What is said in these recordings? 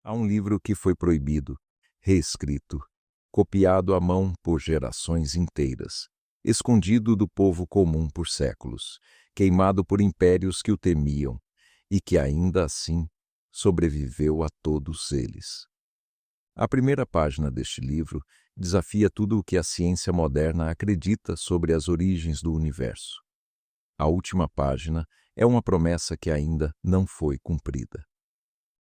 Há um livro que foi proibido, reescrito, copiado à mão por gerações inteiras, escondido do povo comum por séculos, queimado por impérios que o temiam, e que ainda assim sobreviveu a todos eles. A primeira página deste livro desafia tudo o que a ciência moderna acredita sobre as origens do universo. A última página é uma promessa que ainda não foi cumprida.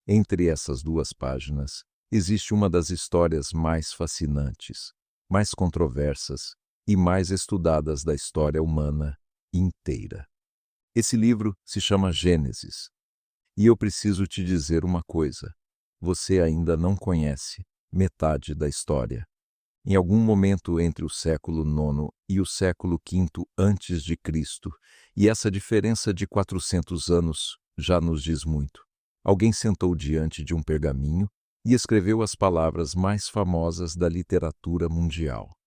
Entre essas duas páginas, existe uma das histórias mais fascinantes, mais controversas e mais estudadas da história humana inteira. Esse livro se chama Gênesis. E eu preciso te dizer uma coisa: você ainda não conhece metade da história. Em algum momento entre o século IX e o século V antes de Cristo, e essa diferença de 400 anos já nos diz muito, alguém sentou diante de um pergaminho e escreveu as palavras mais famosas da literatura mundial.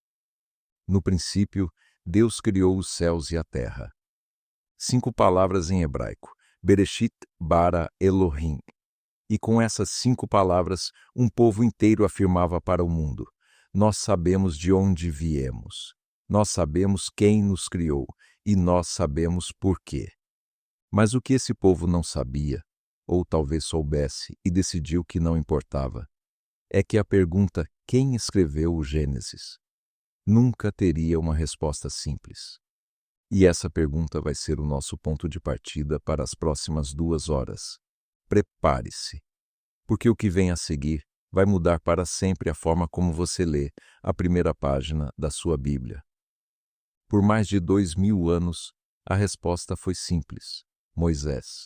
No princípio, Deus criou os céus e a terra. 5 palavras em hebraico: Bereshit bara Elohim. E com essas 5 palavras, um povo inteiro afirmava para o mundo: nós sabemos de onde viemos, nós sabemos quem nos criou e nós sabemos por quê. Mas o que esse povo não sabia, ou talvez soubesse e decidiu que não importava, é que a pergunta quem escreveu o Gênesis nunca teria uma resposta simples. E essa pergunta vai ser o nosso ponto de partida para as próximas 2 horas. Prepare-se, porque o que vem a seguir vai mudar para sempre a forma como você lê a primeira página da sua Bíblia. Por mais de 2000 anos, a resposta foi simples: Moisés.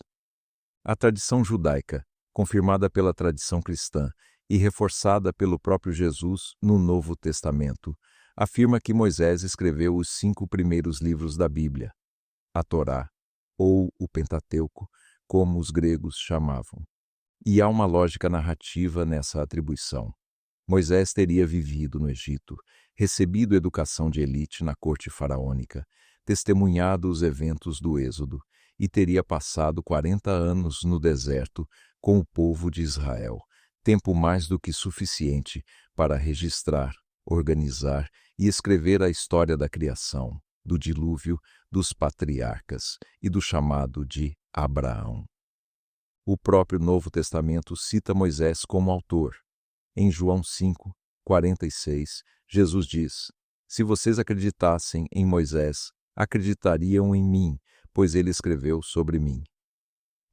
A tradição judaica, confirmada pela tradição cristã e reforçada pelo próprio Jesus no Novo Testamento, afirma que Moisés escreveu os 5 primeiros livros da Bíblia, a Torá, ou o Pentateuco, como os gregos chamavam. E há uma lógica narrativa nessa atribuição. Moisés teria vivido no Egito, recebido educação de elite na corte faraônica, testemunhado os eventos do Êxodo e teria passado 40 anos no deserto com o povo de Israel, tempo mais do que suficiente para registrar, organizar e escrever a história da criação, do dilúvio, dos patriarcas e do chamado de Abraão. O próprio Novo Testamento cita Moisés como autor. Em João 5, 46, Jesus diz: se vocês acreditassem em Moisés, acreditariam em mim, pois ele escreveu sobre mim.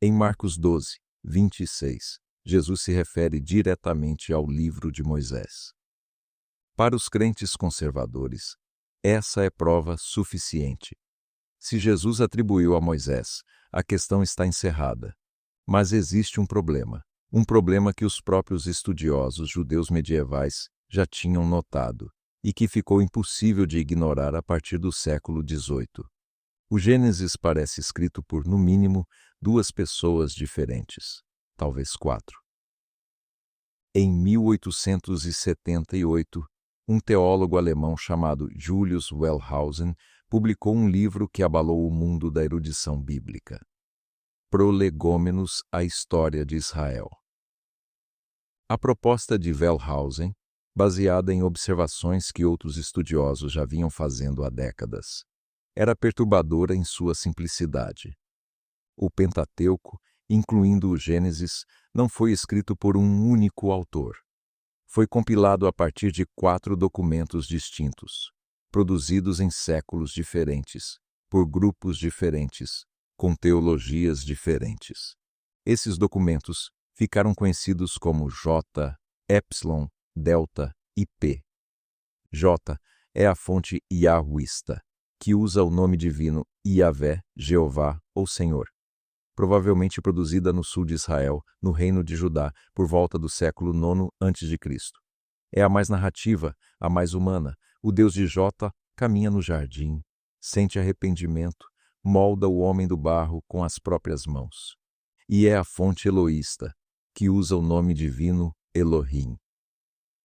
Em Marcos 12, 26, Jesus se refere diretamente ao livro de Moisés. Para os crentes conservadores, essa é prova suficiente. Se Jesus atribuiu a Moisés, a questão está encerrada. Mas existe um problema que os próprios estudiosos judeus medievais já tinham notado e que ficou impossível de ignorar a partir do século XVIII. O Gênesis parece escrito por, no mínimo, 2 pessoas diferentes, talvez 4. Em 1878, um teólogo alemão chamado Julius Wellhausen publicou um livro que abalou o mundo da erudição bíblica: Prolegômenos, a História de Israel. A proposta de Wellhausen, baseada em observações que outros estudiosos já vinham fazendo há décadas, era perturbadora em sua simplicidade. O Pentateuco, incluindo o Gênesis, não foi escrito por um único autor. Foi compilado a partir de 4 documentos distintos, produzidos em séculos diferentes, por grupos diferentes, com teologias diferentes. Esses documentos ficaram conhecidos como J, Epsilon, Delta e P. J é a fonte Yahwista, que usa o nome divino Yahvé, Jeová ou Senhor, provavelmente produzida no sul de Israel, no reino de Judá, por volta do século IX a.C. É a mais narrativa, a mais humana. O Deus de J caminha no jardim, sente arrependimento, molda o homem do barro com as próprias mãos. E é a fonte eloísta, que usa o nome divino Elohim,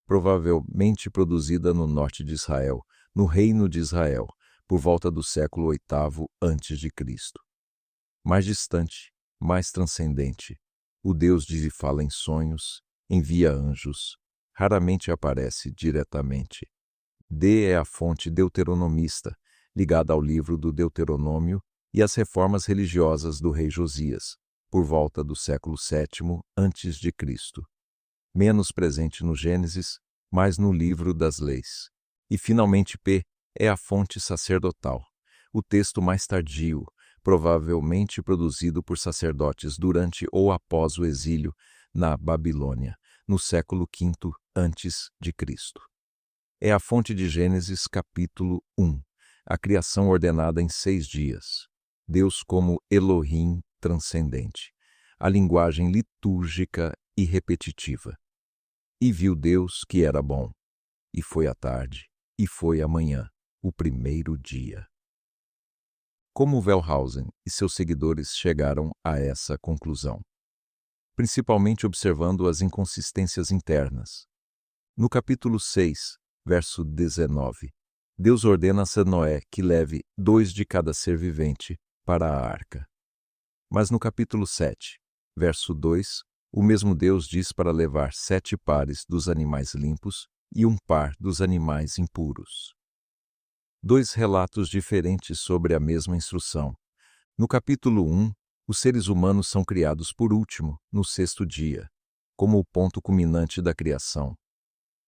provavelmente produzida no norte de Israel, no reino de Israel, por volta do século VIII a.C. Mais distante, mais transcendente, o Deus de fala em sonhos envia anjos, raramente aparece diretamente. D é a fonte deuteronomista, ligada ao livro do Deuteronômio e às reformas religiosas do rei Josias, por volta do século VII a.C. Menos presente no Gênesis, mais no livro das leis. E finalmente P é a fonte sacerdotal, o texto mais tardio, provavelmente produzido por sacerdotes durante ou após o exílio na Babilônia, no século V a.C. É a fonte de Gênesis capítulo 1, a criação ordenada em 6 dias. Deus como Elohim transcendente, a linguagem litúrgica e repetitiva. E viu Deus que era bom, e foi a tarde, e foi a manhã, o primeiro dia. Como Wellhausen e seus seguidores chegaram a essa conclusão? Principalmente observando as inconsistências internas. No capítulo 6, verso 19, Deus ordena a Noé que leve 2 de cada ser vivente para a arca. Mas no capítulo 7, verso 2, o mesmo Deus diz para levar 7 pares dos animais limpos e 1 par dos animais impuros. 2 relatos diferentes sobre a mesma instrução. No capítulo 1, os seres humanos são criados por último, no 6º dia, como o ponto culminante da criação.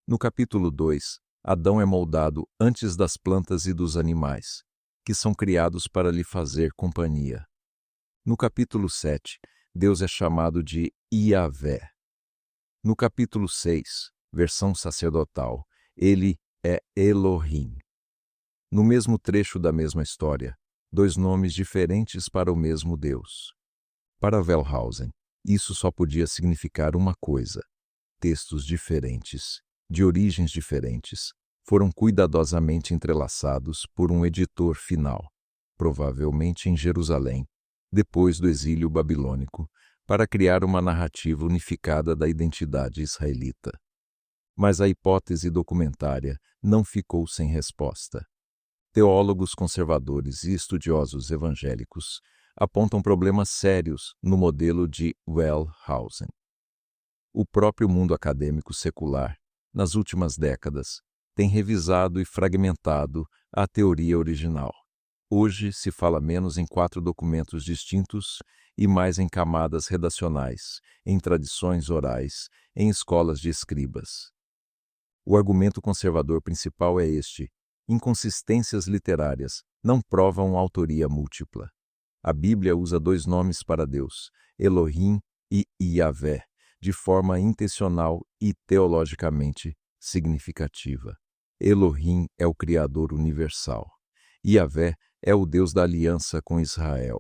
No capítulo 2, Adão é moldado antes das plantas e dos animais, que são criados para lhe fazer companhia. No capítulo 7, Deus é chamado de Iavé. No capítulo 6, versão sacerdotal, ele é Elohim. No mesmo trecho da mesma história, 2 nomes diferentes para o mesmo Deus. Para Wellhausen, isso só podia significar uma coisa: textos diferentes, de origens diferentes, foram cuidadosamente entrelaçados por um editor final, provavelmente em Jerusalém, depois do exílio babilônico, para criar uma narrativa unificada da identidade israelita. Mas a hipótese documentária não ficou sem resposta. Teólogos conservadores e estudiosos evangélicos apontam problemas sérios no modelo de Wellhausen. O próprio mundo acadêmico secular, nas últimas décadas, tem revisado e fragmentado a teoria original. Hoje se fala menos em 4 documentos distintos e mais em camadas redacionais, em tradições orais, em escolas de escribas. O argumento conservador principal é este: inconsistências literárias não provam autoria múltipla. A Bíblia usa 2 nomes para Deus, Elohim e Iavé, de forma intencional e teologicamente significativa. Elohim é o Criador universal. Iavé é o Deus da aliança com Israel.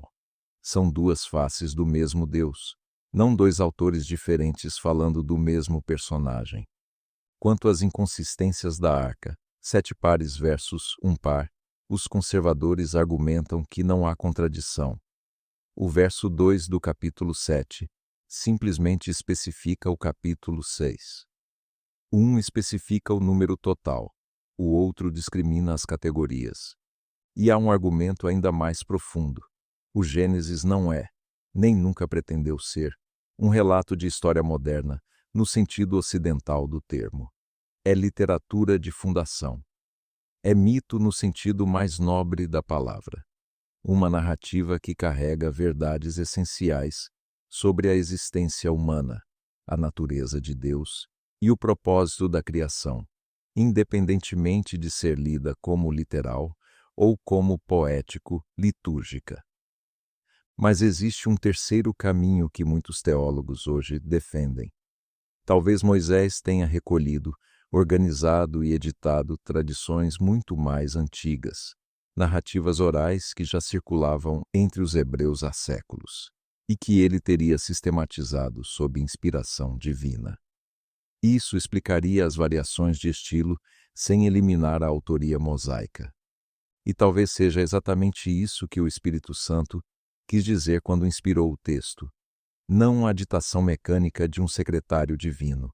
São 2 faces do mesmo Deus, não 2 autores diferentes falando do mesmo personagem. Quanto às inconsistências da arca, 7 pares versus 1 par, os conservadores argumentam que não há contradição. O verso 2 do capítulo 7 simplesmente especifica o capítulo 6. Um especifica o número total, o outro discrimina as categorias. E há um argumento ainda mais profundo. O Gênesis não é, nem nunca pretendeu ser, um relato de história moderna, no sentido ocidental do termo. É literatura de fundação. É mito no sentido mais nobre da palavra. Uma narrativa que carrega verdades essenciais sobre a existência humana, a natureza de Deus e o propósito da criação, independentemente de ser lida como literal ou como poético-litúrgica. Mas existe um terceiro caminho que muitos teólogos hoje defendem. Talvez Moisés tenha recolhido, organizado e editado tradições muito mais antigas, narrativas orais que já circulavam entre os hebreus há séculos, e que ele teria sistematizado sob inspiração divina. Isso explicaria as variações de estilo sem eliminar a autoria mosaica. E talvez seja exatamente isso que o Espírito Santo quis dizer quando inspirou o texto. Não a ditação mecânica de um secretário divino,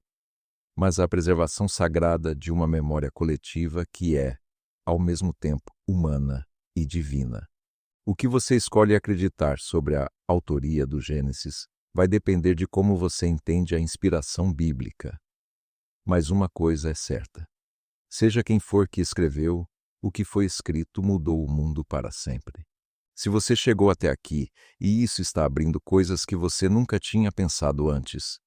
mas a preservação sagrada de uma memória coletiva que é, ao mesmo tempo, humana e divina. O que você escolhe acreditar sobre a autoria do Gênesis vai depender de como você entende a inspiração bíblica. Mas uma coisa é certa: seja quem for que escreveu, o que foi escrito mudou o mundo para sempre. Se você chegou até aqui e isso está abrindo coisas que você nunca tinha pensado antes,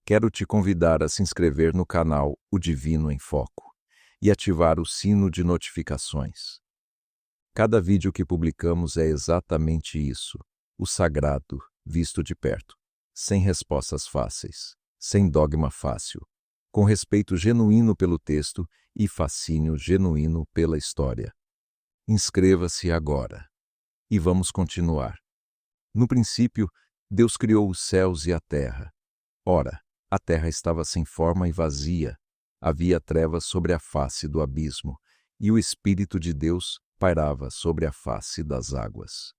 quero te convidar a se inscrever no canal O Divino em Foco e ativar o sino de notificações. Cada vídeo que publicamos é exatamente isso: o sagrado visto de perto, sem respostas fáceis, sem dogma fácil, com respeito genuíno pelo texto e fascínio genuíno pela história. Inscreva-se agora. E vamos continuar. No princípio, Deus criou os céus e a terra. Ora, a terra estava sem forma e vazia. Havia trevas sobre a face do abismo, e o Espírito de Deus pairava sobre a face das águas.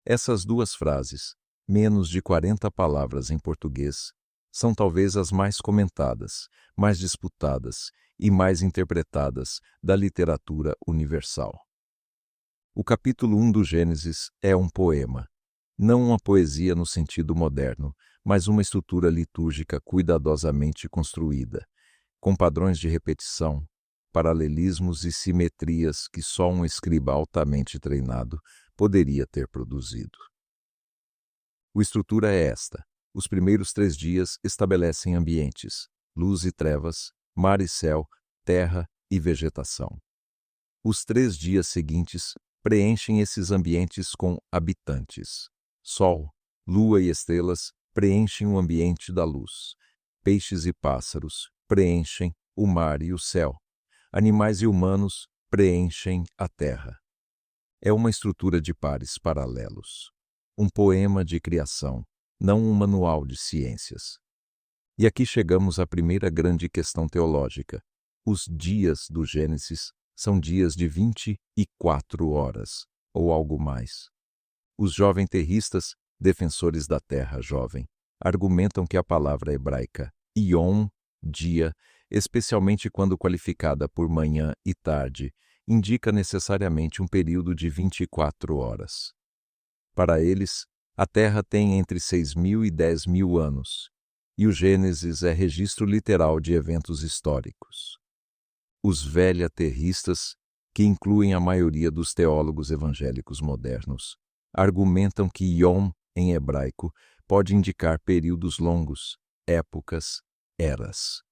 Essas duas frases, menos de 40 palavras em português, são talvez as mais comentadas, mais disputadas e mais interpretadas da literatura universal. O capítulo 1 do Gênesis é um poema, não uma poesia no sentido moderno, mas uma estrutura litúrgica cuidadosamente construída, com padrões de repetição, paralelismos e simetrias que só um escriba altamente treinado poderia ter produzido. A estrutura é esta: os primeiros 3 dias estabelecem ambientes, luz e trevas, mar e céu, terra e vegetação. Os 3 dias seguintes preenchem esses ambientes com habitantes. Sol, lua e estrelas preenchem o ambiente da luz. Peixes e pássaros preenchem o mar e o céu. Animais e humanos preenchem a terra. É uma estrutura de pares paralelos. Um poema de criação, não um manual de ciências. E aqui chegamos à primeira grande questão teológica. Os dias do Gênesis são dias de 24 horas, ou algo mais. Os jovem-terristas, defensores da terra jovem, argumentam que a palavra hebraica yom, dia, especialmente quando qualificada por manhã e tarde, indica necessariamente um período de 24 horas. Para eles, a Terra tem entre 6.000 e 10.000 anos, e o Gênesis é registro literal de eventos históricos. Os velha-terristas, que incluem a maioria dos teólogos evangélicos modernos, argumentam que Yom, em hebraico, pode indicar períodos longos, épocas, eras.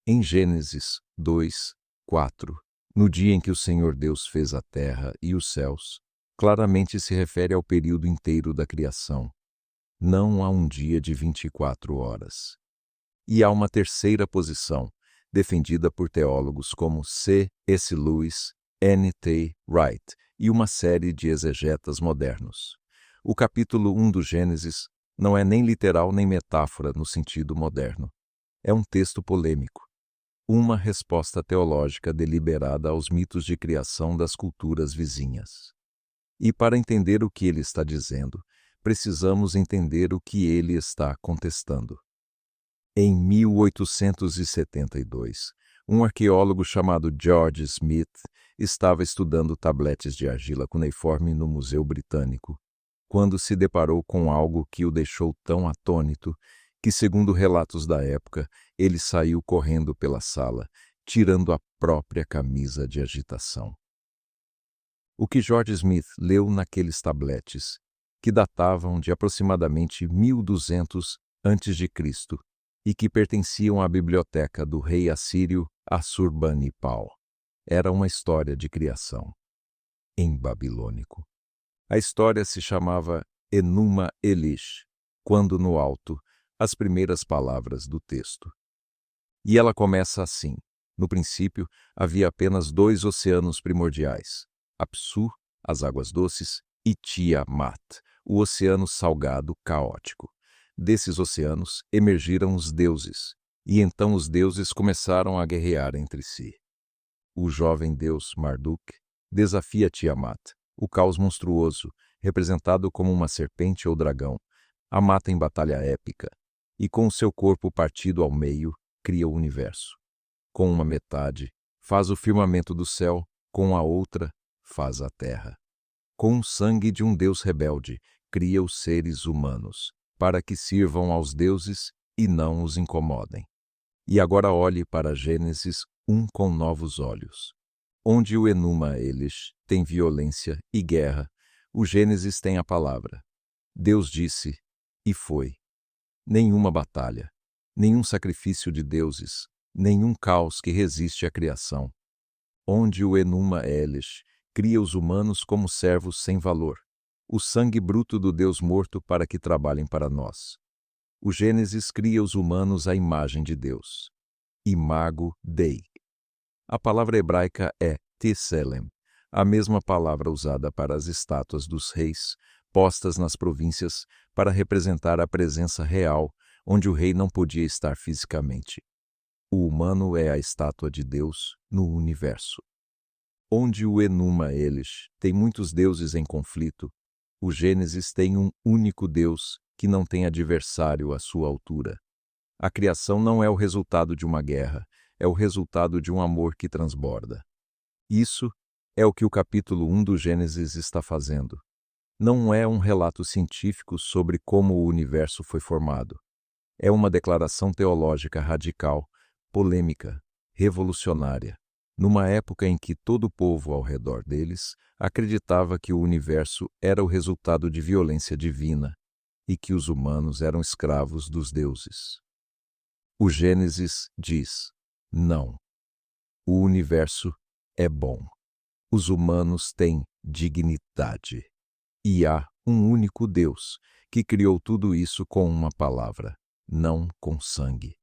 Em Gênesis 2:4, no dia em que o Senhor Deus fez a terra e os céus, claramente se refere ao período inteiro da criação, não a um dia de 24 horas. E há uma terceira posição, defendida por teólogos como C.S. Lewis, N.T. Wright e uma série de exegetas modernos. O capítulo 1 do Gênesis não é nem literal nem metáfora no sentido moderno. É um texto polêmico, uma resposta teológica deliberada aos mitos de criação das culturas vizinhas. E para entender o que ele está dizendo, precisamos entender o que ele está contestando. Em 1872, um arqueólogo chamado George Smith estava estudando tabletes de argila cuneiforme no Museu Britânico, quando se deparou com algo que o deixou tão atônito que, segundo relatos da época, ele saiu correndo pela sala, tirando a própria camisa de agitação. O que George Smith leu naqueles tabletes, que datavam de aproximadamente 1200 a.C., e que pertenciam à biblioteca do rei assírio Assurbanipal, era uma história de criação, em babilônico. A história se chamava Enuma Elish, quando no alto, as primeiras palavras do texto. E ela começa assim: no princípio, havia apenas 2 oceanos primordiais, Apsu, as águas doces, e Tiamat, o oceano salgado caótico. Desses oceanos emergiram os deuses, e então os deuses começaram a guerrear entre si. O jovem deus Marduk desafia Tiamat, o caos monstruoso, representado como uma serpente ou dragão, a mata em batalha épica, e com o seu corpo partido ao meio, cria o universo. Com uma metade, faz o firmamento do céu, com a outra, faz a terra. Com o sangue de um deus rebelde, cria os seres humanos, para que sirvam aos deuses e não os incomodem. E agora olhe para Gênesis 1 com novos olhos. Onde o Enuma Elish tem violência e guerra, o Gênesis tem a palavra. Deus disse, e foi. Nenhuma batalha, nenhum sacrifício de deuses, nenhum caos que resiste à criação. Onde o Enuma Elish cria os humanos como servos sem valor, o sangue bruto do Deus morto para que trabalhem para nós. O Gênesis cria os humanos à imagem de Deus. Imago Dei. A palavra hebraica é Tselem, a mesma palavra usada para as estátuas dos reis, postas nas províncias para representar a presença real, onde o rei não podia estar fisicamente. O humano é a estátua de Deus no universo. Onde o Enuma Elish tem muitos deuses em conflito, o Gênesis tem um único Deus que não tem adversário à sua altura. A criação não é o resultado de uma guerra, é o resultado de um amor que transborda. Isso é o que o capítulo 1 do Gênesis está fazendo. Não é um relato científico sobre como o universo foi formado. É uma declaração teológica radical, polêmica, revolucionária, numa época em que todo o povo ao redor deles acreditava que o universo era o resultado de violência divina e que os humanos eram escravos dos deuses. O Gênesis diz: não. O universo é bom. Os humanos têm dignidade. E há um único Deus que criou tudo isso com uma palavra, não com sangue.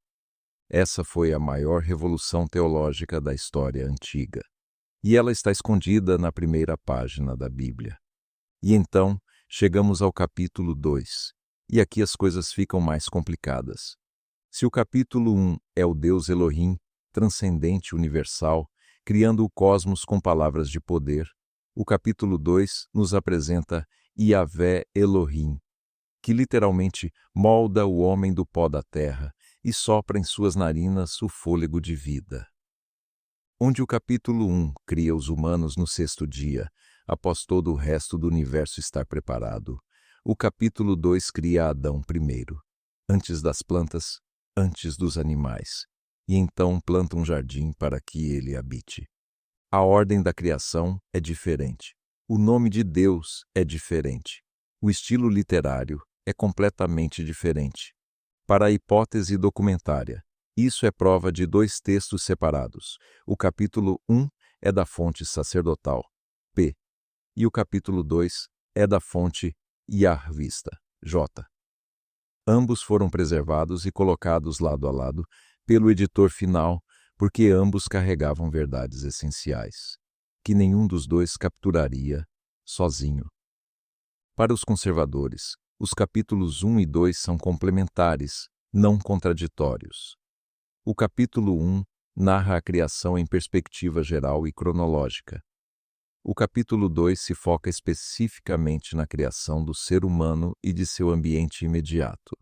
Essa foi a maior revolução teológica da história antiga. E ela está escondida na primeira página da Bíblia. E então, chegamos ao capítulo 2, e aqui as coisas ficam mais complicadas. Se o capítulo 1 é o Deus Elohim, transcendente universal, criando o cosmos com palavras de poder, o capítulo 2 nos apresenta Yahvé Elohim, que literalmente molda o homem do pó da terra e sopra em suas narinas o fôlego de vida. Onde o capítulo 1 cria os humanos no sexto dia, após todo o resto do universo estar preparado, o capítulo 2 cria Adão primeiro, antes das plantas, antes dos animais, e então planta um jardim para que ele habite. A ordem da criação é diferente. O nome de Deus é diferente. O estilo literário é completamente diferente. Para a hipótese documentária, isso é prova de dois textos separados. O capítulo 1 é da fonte sacerdotal, P, e o capítulo 2 é da fonte Yahvista, J. Ambos foram preservados e colocados lado a lado pelo editor final, porque ambos carregavam verdades essenciais, que nenhum dos dois capturaria sozinho. Para os conservadores, os capítulos 1 e 2 são complementares, não contraditórios. O capítulo 1 narra a criação em perspectiva geral e cronológica. O capítulo 2 se foca especificamente na criação do ser humano e de seu ambiente imediato.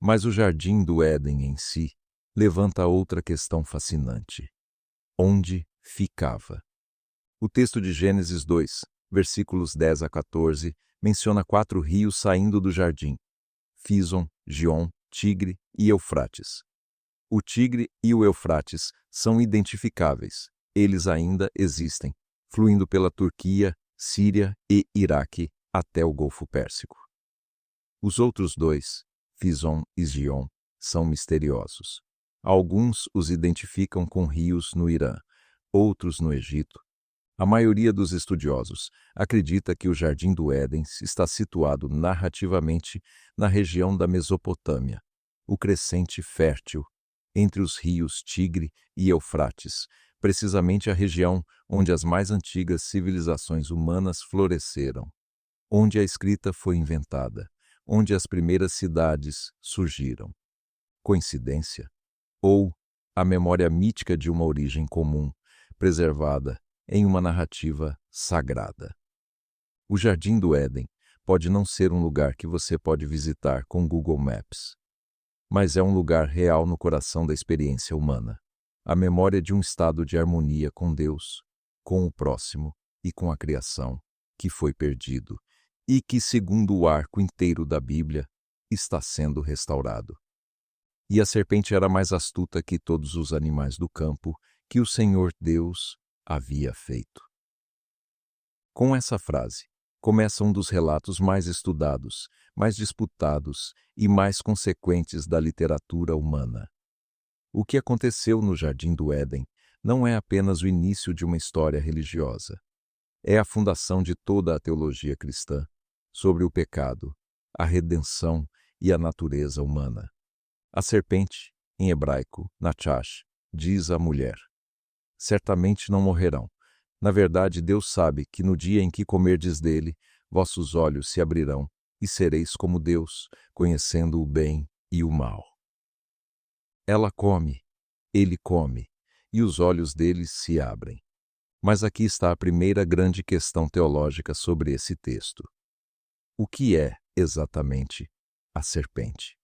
Mas o Jardim do Éden em si levanta outra questão fascinante. Onde ficava? O texto de Gênesis 2, versículos 10 a 14, menciona 4 rios saindo do jardim: Fison, Gion, Tigre e Eufrates. O Tigre e o Eufrates são identificáveis, eles ainda existem, fluindo pela Turquia, Síria e Iraque até o Golfo Pérsico. Os outros dois, Fison e Gion, são misteriosos. Alguns os identificam com rios no Irã, outros no Egito. A maioria dos estudiosos acredita que o Jardim do Éden está situado narrativamente na região da Mesopotâmia, o crescente fértil entre os rios Tigre e Eufrates, precisamente a região onde as mais antigas civilizações humanas floresceram, onde a escrita foi inventada, onde as primeiras cidades surgiram. Coincidência? Ou a memória mítica de uma origem comum, preservada em uma narrativa sagrada? O Jardim do Éden pode não ser um lugar que você pode visitar com Google Maps, mas é um lugar real no coração da experiência humana, a memória de um estado de harmonia com Deus, com o próximo e com a criação, que foi perdido, e que, segundo o arco inteiro da Bíblia, está sendo restaurado. E a serpente era mais astuta que todos os animais do campo que o Senhor Deus havia feito. Com essa frase, começa um dos relatos mais estudados, mais disputados e mais consequentes da literatura humana. O que aconteceu no Jardim do Éden não é apenas o início de uma história religiosa. É a fundação de toda a teologia cristã sobre o pecado, a redenção e a natureza humana. A serpente, em hebraico, Nachash, diz à mulher: certamente não morrerão. Na verdade, Deus sabe que no dia em que comerdes dele, vossos olhos se abrirão e sereis como Deus, conhecendo o bem e o mal. Ela come, ele come, e os olhos deles se abrem. Mas aqui está a primeira grande questão teológica sobre esse texto. O que é, exatamente, a serpente?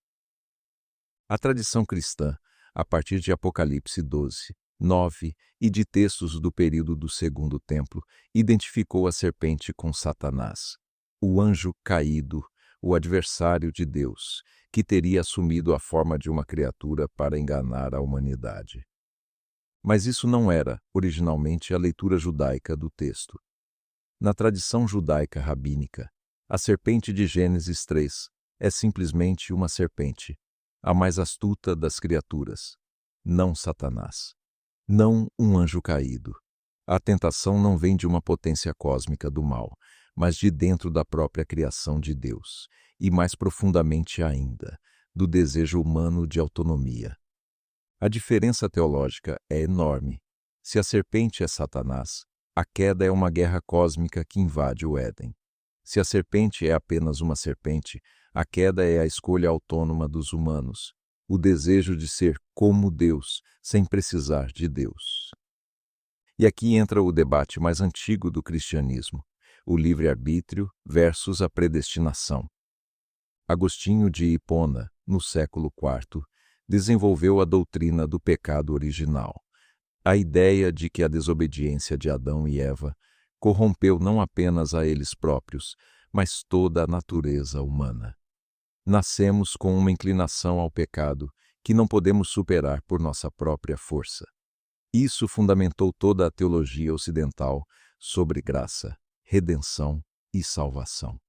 A tradição cristã, a partir de Apocalipse 12, 9 e de textos do período do Segundo Templo, identificou a serpente com Satanás, o anjo caído, o adversário de Deus, que teria assumido a forma de uma criatura para enganar a humanidade. Mas isso não era, originalmente, a leitura judaica do texto. Na tradição judaica rabínica, a serpente de Gênesis 3 é simplesmente uma serpente, a mais astuta das criaturas, não Satanás, não um anjo caído. A tentação não vem de uma potência cósmica do mal, mas de dentro da própria criação de Deus, e mais profundamente ainda, do desejo humano de autonomia. A diferença teológica é enorme. Se a serpente é Satanás, a queda é uma guerra cósmica que invade o Éden. Se a serpente é apenas uma serpente, a queda é a escolha autônoma dos humanos, o desejo de ser como Deus, sem precisar de Deus. E aqui entra o debate mais antigo do cristianismo, o livre-arbítrio versus a predestinação. Agostinho de Hipona, no século IV, desenvolveu a doutrina do pecado original, a ideia de que a desobediência de Adão e Eva corrompeu não apenas a eles próprios, mas toda a natureza humana. Nascemos com uma inclinação ao pecado que não podemos superar por nossa própria força. Isso fundamentou toda a teologia ocidental sobre graça, redenção e salvação.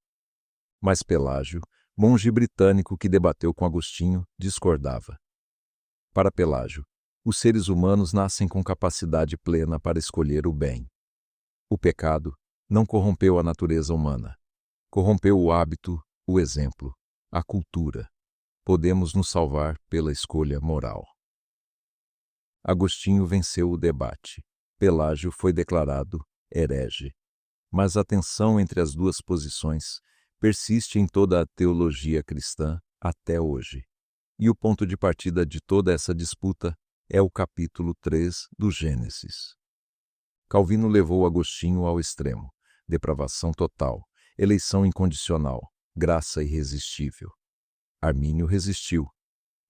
Mas Pelágio, monge britânico que debateu com Agostinho, discordava. Para Pelágio, os seres humanos nascem com capacidade plena para escolher o bem. O pecado não corrompeu a natureza humana. Corrompeu o hábito, o exemplo, a cultura. Podemos nos salvar pela escolha moral. Agostinho venceu o debate. Pelágio foi declarado herege. Mas a tensão entre as duas posições persiste em toda a teologia cristã até hoje. E o ponto de partida de toda essa disputa é o capítulo 3 do Gênesis. Calvino levou Agostinho ao extremo: depravação total, eleição incondicional, graça irresistível. Armínio resistiu.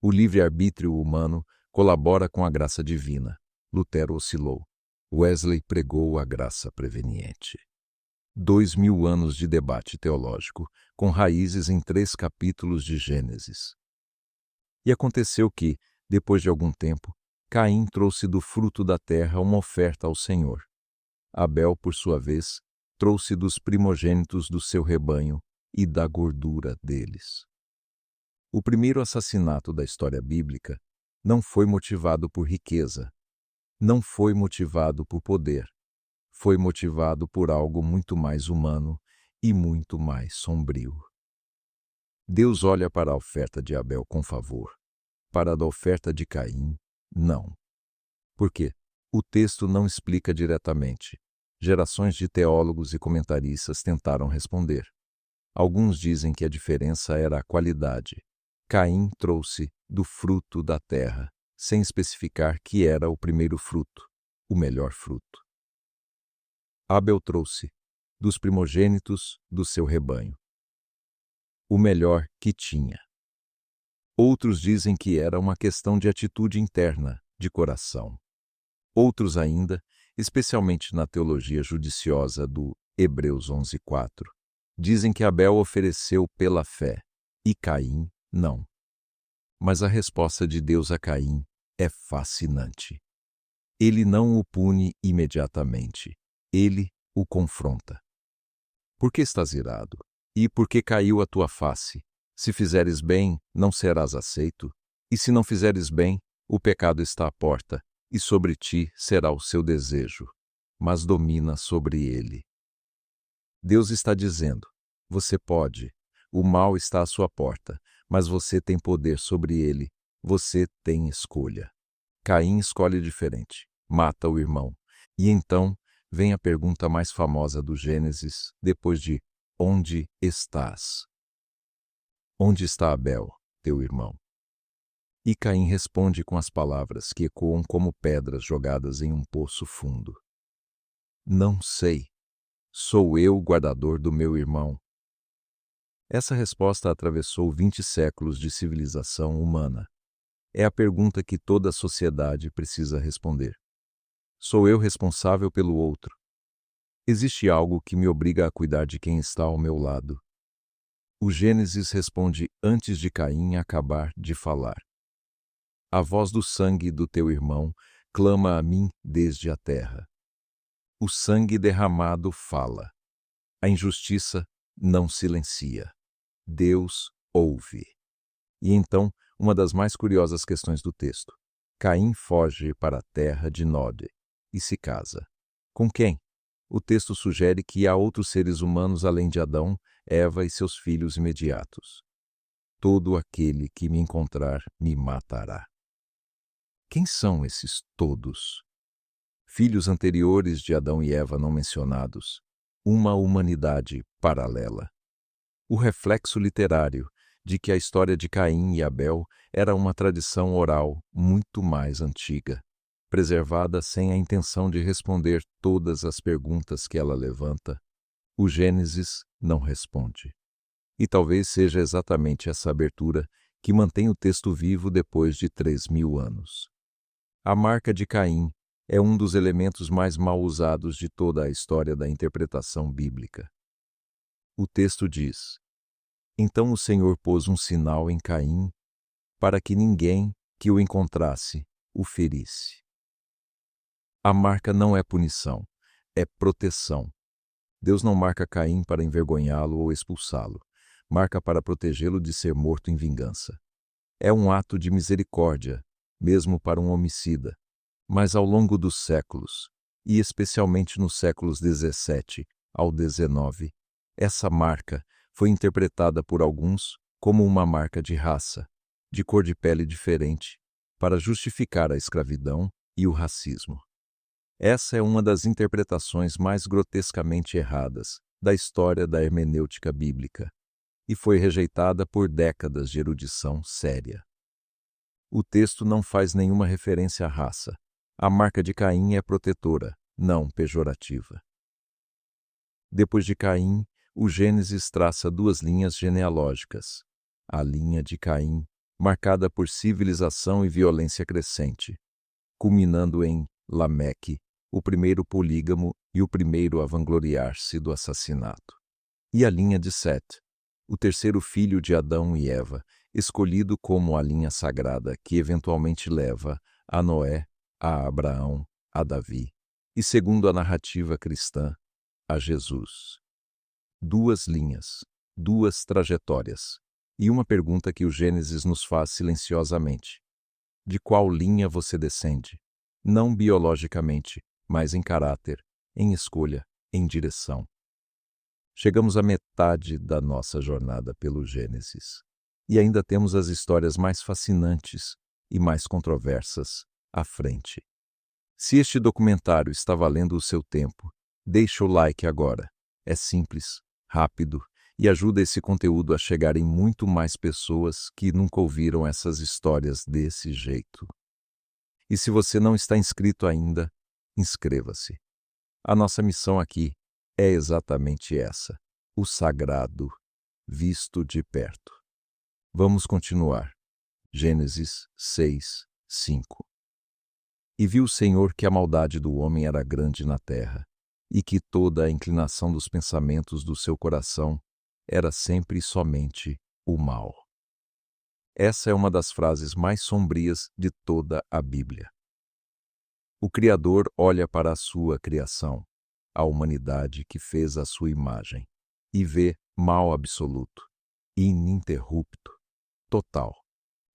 O livre-arbítrio humano colabora com a graça divina. Lutero oscilou. Wesley pregou a graça preveniente. 2000 anos de debate teológico, com raízes em 3 capítulos de Gênesis. E aconteceu que, depois de algum tempo, Caim trouxe do fruto da terra uma oferta ao Senhor. Abel, por sua vez, trouxe dos primogênitos do seu rebanho e da gordura deles. O primeiro assassinato da história bíblica não foi motivado por riqueza, não foi motivado por poder, foi motivado por algo muito mais humano e muito mais sombrio. Deus olha para a oferta de Abel com favor, para a da oferta de Caim, não. Por quê? O texto não explica diretamente. Gerações de teólogos e comentaristas tentaram responder. Alguns dizem que a diferença era a qualidade. Caim trouxe do fruto da terra, sem especificar que era o primeiro fruto, o melhor fruto. Abel trouxe dos primogênitos do seu rebanho, o melhor que tinha. Outros dizem que era uma questão de atitude interna, de coração. Outros ainda, especialmente na teologia judiciosa do Hebreus 11:4, dizem que Abel ofereceu pela fé e Caim Não. Mas a resposta de Deus a Caim é fascinante. Ele não o pune imediatamente. Ele o confronta. Por que estás irado? E por que caiu a tua face? Se fizeres bem, não serás aceito. E se não fizeres bem, o pecado está à porta, e sobre ti será o seu desejo, mas domina sobre ele. Deus está dizendo: você pode, o mal está à sua porta, mas você tem poder sobre ele, você tem escolha. Caim escolhe diferente, mata o irmão. E então vem a pergunta mais famosa do Gênesis, depois de onde estás? Onde está Abel, teu irmão? E Caim responde com as palavras que ecoam como pedras jogadas em um poço fundo. Não sei. Sou eu o guardador do meu irmão? Essa resposta atravessou 20 séculos de civilização humana. É a pergunta que toda a sociedade precisa responder. Sou eu responsável pelo outro? Existe algo que me obriga a cuidar de quem está ao meu lado? O Gênesis responde antes de Caim acabar de falar. A voz do sangue do teu irmão clama a mim desde a terra. O sangue derramado fala. A injustiça não silencia. Deus ouve. E então, uma das mais curiosas questões do texto. Caim foge para a terra de Nod e se casa. Com quem? O texto sugere que há outros seres humanos além de Adão, Eva e seus filhos imediatos. Todo aquele que me encontrar me matará. Quem são esses todos? Filhos anteriores de Adão e Eva não mencionados. Uma humanidade paralela. O reflexo literário de que a história de Caim e Abel era uma tradição oral muito mais antiga, preservada sem a intenção de responder todas as perguntas que ela levanta. O Gênesis não responde. E talvez seja exatamente essa abertura que mantém o texto vivo depois de 3.000 anos. A marca de Caim é um dos elementos mais mal usados de toda a história da interpretação bíblica. O texto diz: então o Senhor pôs um sinal em Caim, para que ninguém que o encontrasse o ferisse. A marca não é punição, é proteção. Deus não marca Caim para envergonhá-lo ou expulsá-lo, marca para protegê-lo de ser morto em vingança. É um ato de misericórdia, mesmo para um homicida. Mas ao longo dos séculos, e especialmente nos séculos 17 ao 19, essa marca foi interpretada por alguns como uma marca de raça, de cor de pele diferente, para justificar a escravidão e o racismo. Essa é uma das interpretações mais grotescamente erradas da história da hermenêutica bíblica, e foi rejeitada por décadas de erudição séria. O texto não faz nenhuma referência à raça. A marca de Caim é protetora, não pejorativa. Depois de Caim, o Gênesis traça 2 linhas genealógicas. A linha de Caim, marcada por civilização e violência crescente, culminando em Lameque, o primeiro polígamo e o primeiro a vangloriar-se do assassinato. E a linha de Set, o terceiro filho de Adão e Eva, escolhido como a linha sagrada que eventualmente leva a Noé, a Abraão, a Davi e, segundo a narrativa cristã, a Jesus. 2 linhas, 2 trajetórias, e uma pergunta que o Gênesis nos faz silenciosamente. De qual linha você descende? Não biologicamente, mas em caráter, em escolha, em direção. Chegamos à metade da nossa jornada pelo Gênesis, e ainda temos as histórias mais fascinantes e mais controversas à frente. Se este documentário está valendo o seu tempo, deixe o like agora. É simples, rápido e ajuda esse conteúdo a chegar em muito mais pessoas que nunca ouviram essas histórias desse jeito. E se você não está inscrito ainda, inscreva-se. A nossa missão aqui é exatamente essa: o sagrado visto de perto. Vamos continuar. Gênesis 6, 5. E viu o Senhor que a maldade do homem era grande na terra, e que toda a inclinação dos pensamentos do seu coração era sempre e somente o mal. Essa é uma das frases mais sombrias de toda a Bíblia. O Criador olha para a sua criação, a humanidade que fez à sua imagem, e vê mal absoluto, ininterrupto, total.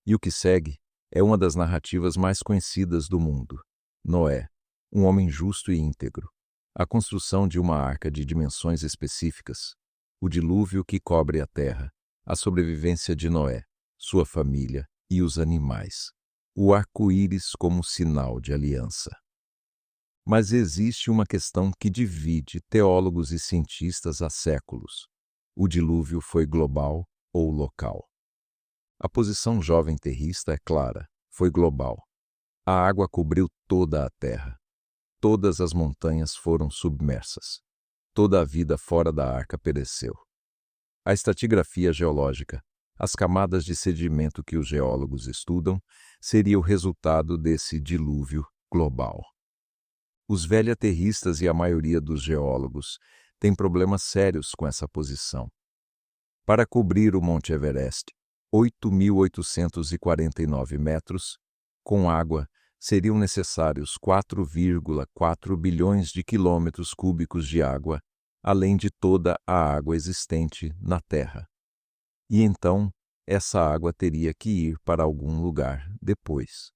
E o que segue é uma das narrativas mais conhecidas do mundo. Noé, um homem justo e íntegro. A construção de uma arca de dimensões específicas. O dilúvio que cobre a terra. A sobrevivência de Noé, sua família e os animais. O arco-íris como sinal de aliança. Mas existe uma questão que divide teólogos e cientistas há séculos. O dilúvio foi global ou local? A posição jovem terrista é clara, foi global. A água cobriu toda a terra. Todas as montanhas foram submersas. Toda a vida fora da arca pereceu. A estratigrafia geológica, as camadas de sedimento que os geólogos estudam, seria o resultado desse dilúvio global. Os velhaterristas e a maioria dos geólogos têm problemas sérios com essa posição. Para cobrir o Monte Everest, 8.849 metros, com água, seriam necessários 4,4 bilhões de quilômetros cúbicos de água, além de toda a água existente na Terra. E então, essa água teria que ir para algum lugar depois.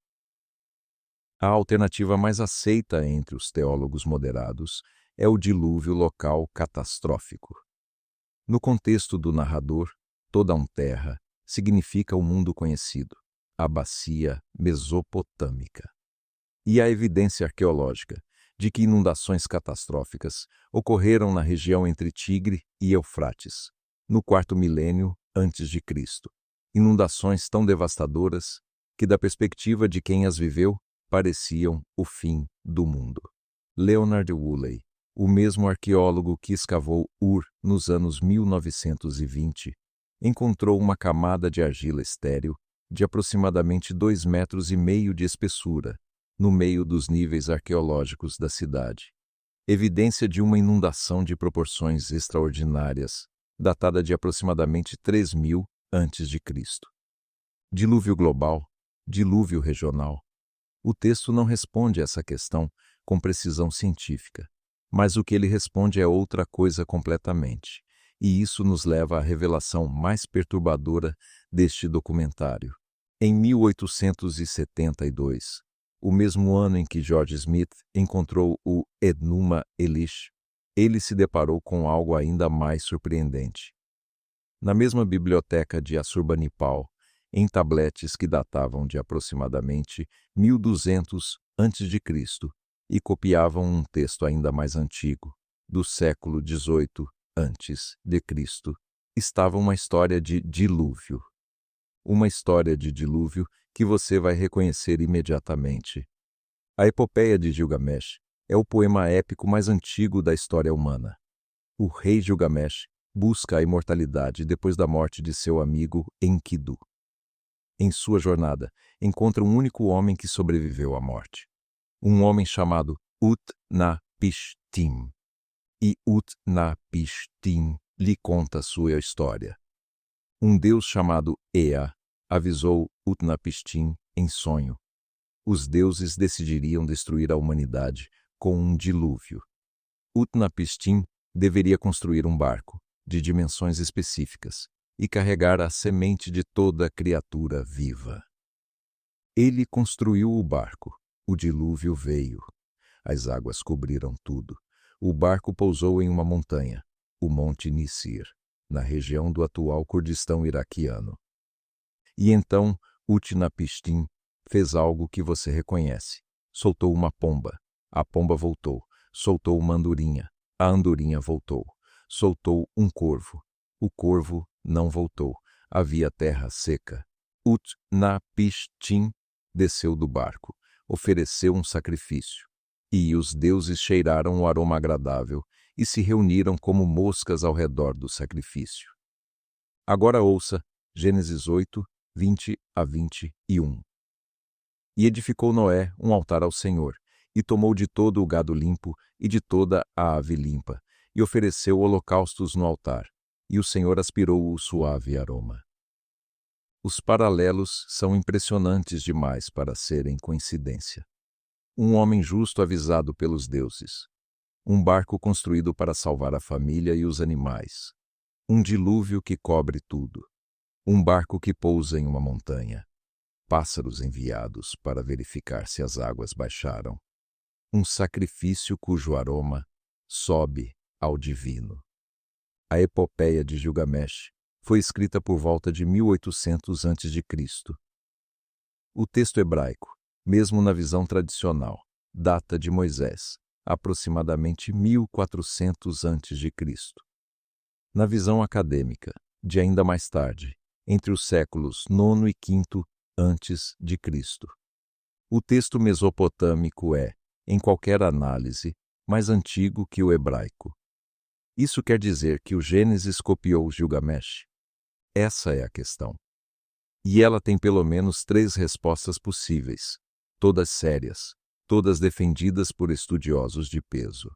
A alternativa mais aceita entre os teólogos moderados é o dilúvio local catastrófico. No contexto do narrador, toda a terra significa o mundo conhecido, a bacia mesopotâmica. E a evidência arqueológica de que inundações catastróficas ocorreram na região entre Tigre e Eufrates, no 4º milênio antes de Cristo. Inundações tão devastadoras que, da perspectiva de quem as viveu, pareciam o fim do mundo. Leonard Woolley, o mesmo arqueólogo que escavou Ur nos anos 1920, encontrou uma camada de argila estéril de aproximadamente 2,5 metros de espessura, no meio dos níveis arqueológicos da cidade. Evidência de uma inundação de proporções extraordinárias, datada de aproximadamente 3.000 a.C. Dilúvio global, dilúvio regional. O texto não responde essa questão com precisão científica, mas o que ele responde é outra coisa completamente, e isso nos leva à revelação mais perturbadora deste documentário. Em 1872, o mesmo ano em que George Smith encontrou o Enuma Elish, ele se deparou com algo ainda mais surpreendente. Na mesma biblioteca de Assurbanipal, em tabletes que datavam de aproximadamente 1200 a.C. e copiavam um texto ainda mais antigo, do século XVIII a.C., estava uma história de dilúvio. Uma história de dilúvio que você vai reconhecer imediatamente. A Epopeia de Gilgamesh é o poema épico mais antigo da história humana. O rei Gilgamesh busca a imortalidade depois da morte de seu amigo Enkidu. Em sua jornada, encontra um único homem que sobreviveu à morte. Um homem chamado Ut-na-Pishtim. E Ut-na-Pishtim lhe conta sua história. Um deus chamado Ea avisou Ut-na-Pishtim em sonho. Os deuses decidiriam destruir a humanidade com um dilúvio. Ut-na-Pishtim deveria construir um barco, de dimensões específicas, e carregar a semente de toda criatura viva. Ele construiu o barco. O dilúvio veio. As águas cobriram tudo. O barco pousou em uma montanha, o Monte Nisir, na região do atual Kurdistão iraquiano. E então, Ut-na-Pishtim fez algo que você reconhece. Soltou uma pomba. A pomba voltou. Soltou uma andorinha. A andorinha voltou. Soltou um corvo. O corvo não voltou. Havia terra seca. Ut-na-Pishtim desceu do barco. Ofereceu um sacrifício. E os deuses cheiraram o aroma agradável e se reuniram como moscas ao redor do sacrifício. Agora ouça Gênesis 8, 20 a 21. E edificou Noé um altar ao Senhor, e tomou de todo o gado limpo e de toda a ave limpa, e ofereceu holocaustos no altar, e o Senhor aspirou o suave aroma. Os paralelos são impressionantes demais para serem coincidência. Um homem justo avisado pelos deuses. Um barco construído para salvar a família e os animais. Um dilúvio que cobre tudo. Um barco que pousa em uma montanha. Pássaros enviados para verificar se as águas baixaram. Um sacrifício cujo aroma sobe ao divino. A epopeia de Gilgamesh foi escrita por volta de 1800 a.C. O texto hebraico, mesmo na visão tradicional, data de Moisés, aproximadamente 1400 a.C. Na visão acadêmica, de ainda mais tarde, entre os séculos IX e V a.C. O texto mesopotâmico é, em qualquer análise, mais antigo que o hebraico. Isso quer dizer que o Gênesis copiou Gilgamesh? Essa é a questão. E ela tem pelo menos 3 respostas possíveis, todas sérias, todas defendidas por estudiosos de peso.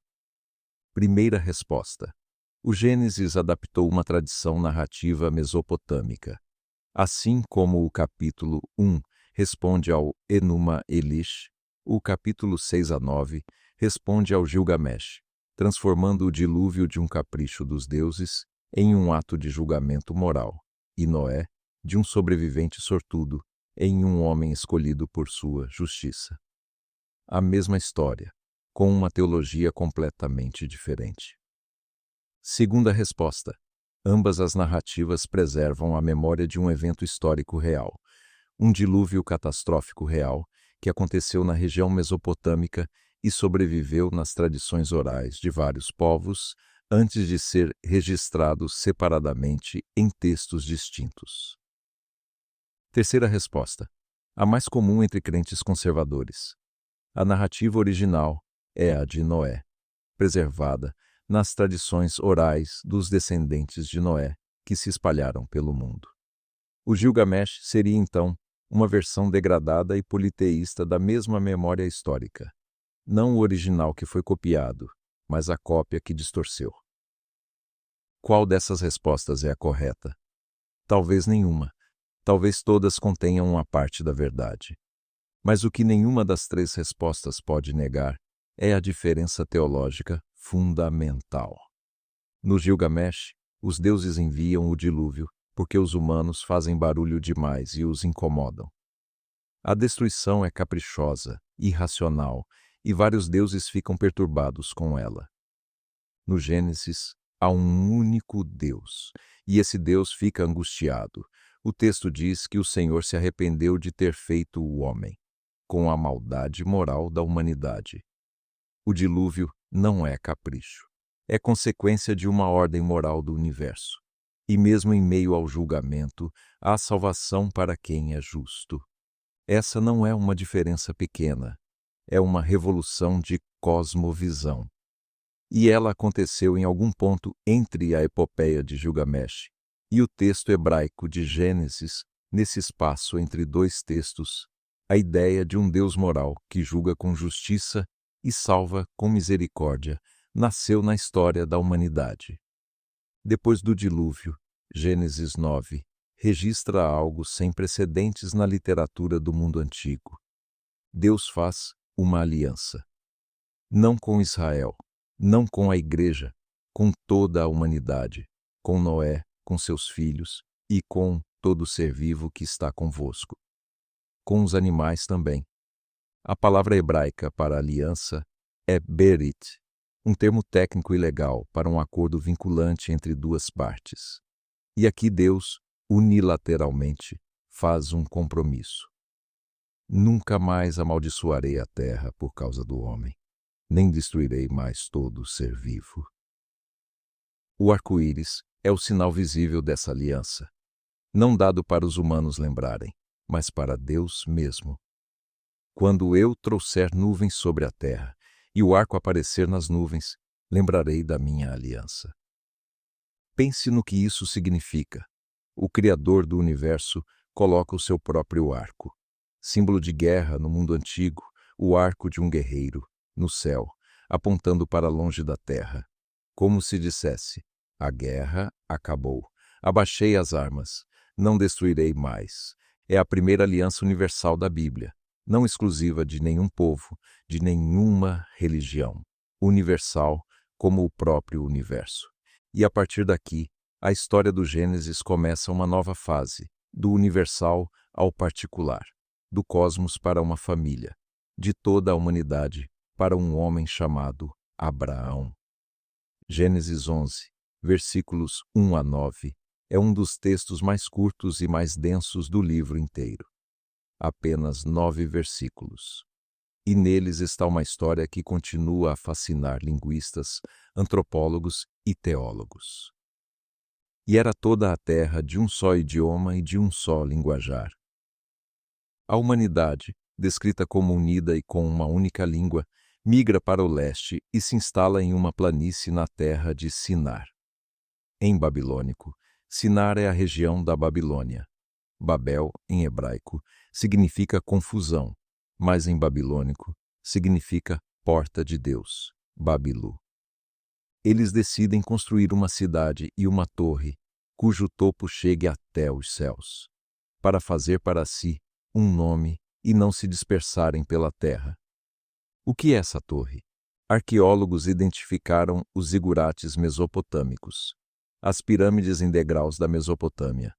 Primeira resposta. O Gênesis adaptou uma tradição narrativa mesopotâmica. Assim como o capítulo 1 responde ao Enuma Elish, o capítulo 6 a 9 responde ao Gilgamesh, transformando o dilúvio de um capricho dos deuses em um ato de julgamento moral, e Noé, de um sobrevivente sortudo, em um homem escolhido por sua justiça. A mesma história, com uma teologia completamente diferente. Segunda resposta. Ambas as narrativas preservam a memória de um evento histórico real, um dilúvio catastrófico real que aconteceu na região mesopotâmica e sobreviveu nas tradições orais de vários povos antes de ser registrado separadamente em textos distintos. Terceira resposta. A mais comum entre crentes conservadores. A narrativa original é a de Noé, preservada nas tradições orais dos descendentes de Noé que se espalharam pelo mundo. O Gilgamesh seria, então, uma versão degradada e politeísta da mesma memória histórica. Não o original que foi copiado, mas a cópia que distorceu. Qual dessas respostas é a correta? Talvez nenhuma. Talvez todas contenham uma parte da verdade. Mas o que nenhuma das 3 respostas pode negar é a diferença teológica fundamental. No Gilgamesh, os deuses enviam o dilúvio porque os humanos fazem barulho demais e os incomodam. A destruição é caprichosa, irracional, e vários deuses ficam perturbados com ela. No Gênesis, há um único Deus, e esse Deus fica angustiado. O texto diz que o Senhor se arrependeu de ter feito o homem, com a maldade moral da humanidade. O dilúvio não é capricho. É consequência de uma ordem moral do universo. E mesmo em meio ao julgamento, há salvação para quem é justo. Essa não é uma diferença pequena. É uma revolução de cosmovisão. E ela aconteceu em algum ponto entre a epopeia de Gilgamesh e o texto hebraico de Gênesis, nesse espaço entre 2 textos, a ideia de um Deus moral que julga com justiça e salva com misericórdia nasceu na história da humanidade. Depois do dilúvio, Gênesis 9 registra algo sem precedentes na literatura do mundo antigo. Deus faz uma aliança. Não com Israel, não com a igreja, com toda a humanidade, com Noé, com seus filhos e com todo ser vivo que está convosco. Com os animais também. A palavra hebraica para aliança é berit, um termo técnico e legal para um acordo vinculante entre 2 partes. E aqui Deus, unilateralmente, faz um compromisso. Nunca mais amaldiçoarei a terra por causa do homem, nem destruirei mais todo ser vivo. O arco-íris é o sinal visível dessa aliança, não dado para os humanos lembrarem, mas para Deus mesmo. Quando eu trouxer nuvens sobre a terra e o arco aparecer nas nuvens, lembrarei da minha aliança. Pense no que isso significa. O Criador do universo coloca o seu próprio arco, símbolo de guerra no mundo antigo, o arco de um guerreiro, no céu, apontando para longe da terra, como se dissesse: a guerra acabou, abaixei as armas, Não destruirei mais. É a primeira aliança universal da Bíblia, não exclusiva de nenhum povo, de nenhuma religião. Universal como o próprio universo. E a partir daqui, a história do Gênesis começa uma nova fase, do universal ao particular, do cosmos para uma família, de toda a humanidade para um homem chamado Abraão. Gênesis 11, versículos 1 a 9, é um dos textos mais curtos e mais densos do livro inteiro. Apenas 9 versículos. E neles está uma história que continua a fascinar linguistas, antropólogos e teólogos. E era toda a terra de um só idioma e de um só linguajar. A humanidade, descrita como unida e com uma única língua, migra para o leste e se instala em uma planície na terra de Sinar. Em babilônico, Sinar é a região da Babilônia. Babel, em hebraico, significa confusão, mas em babilônico significa porta de Deus, Babilu. Eles decidem construir uma cidade e uma torre, cujo topo chegue até os céus, para fazer para si um nome e não se dispersarem pela terra. O que é essa torre? Arqueólogos identificaram os zigurates mesopotâmicos, as pirâmides em degraus da Mesopotâmia,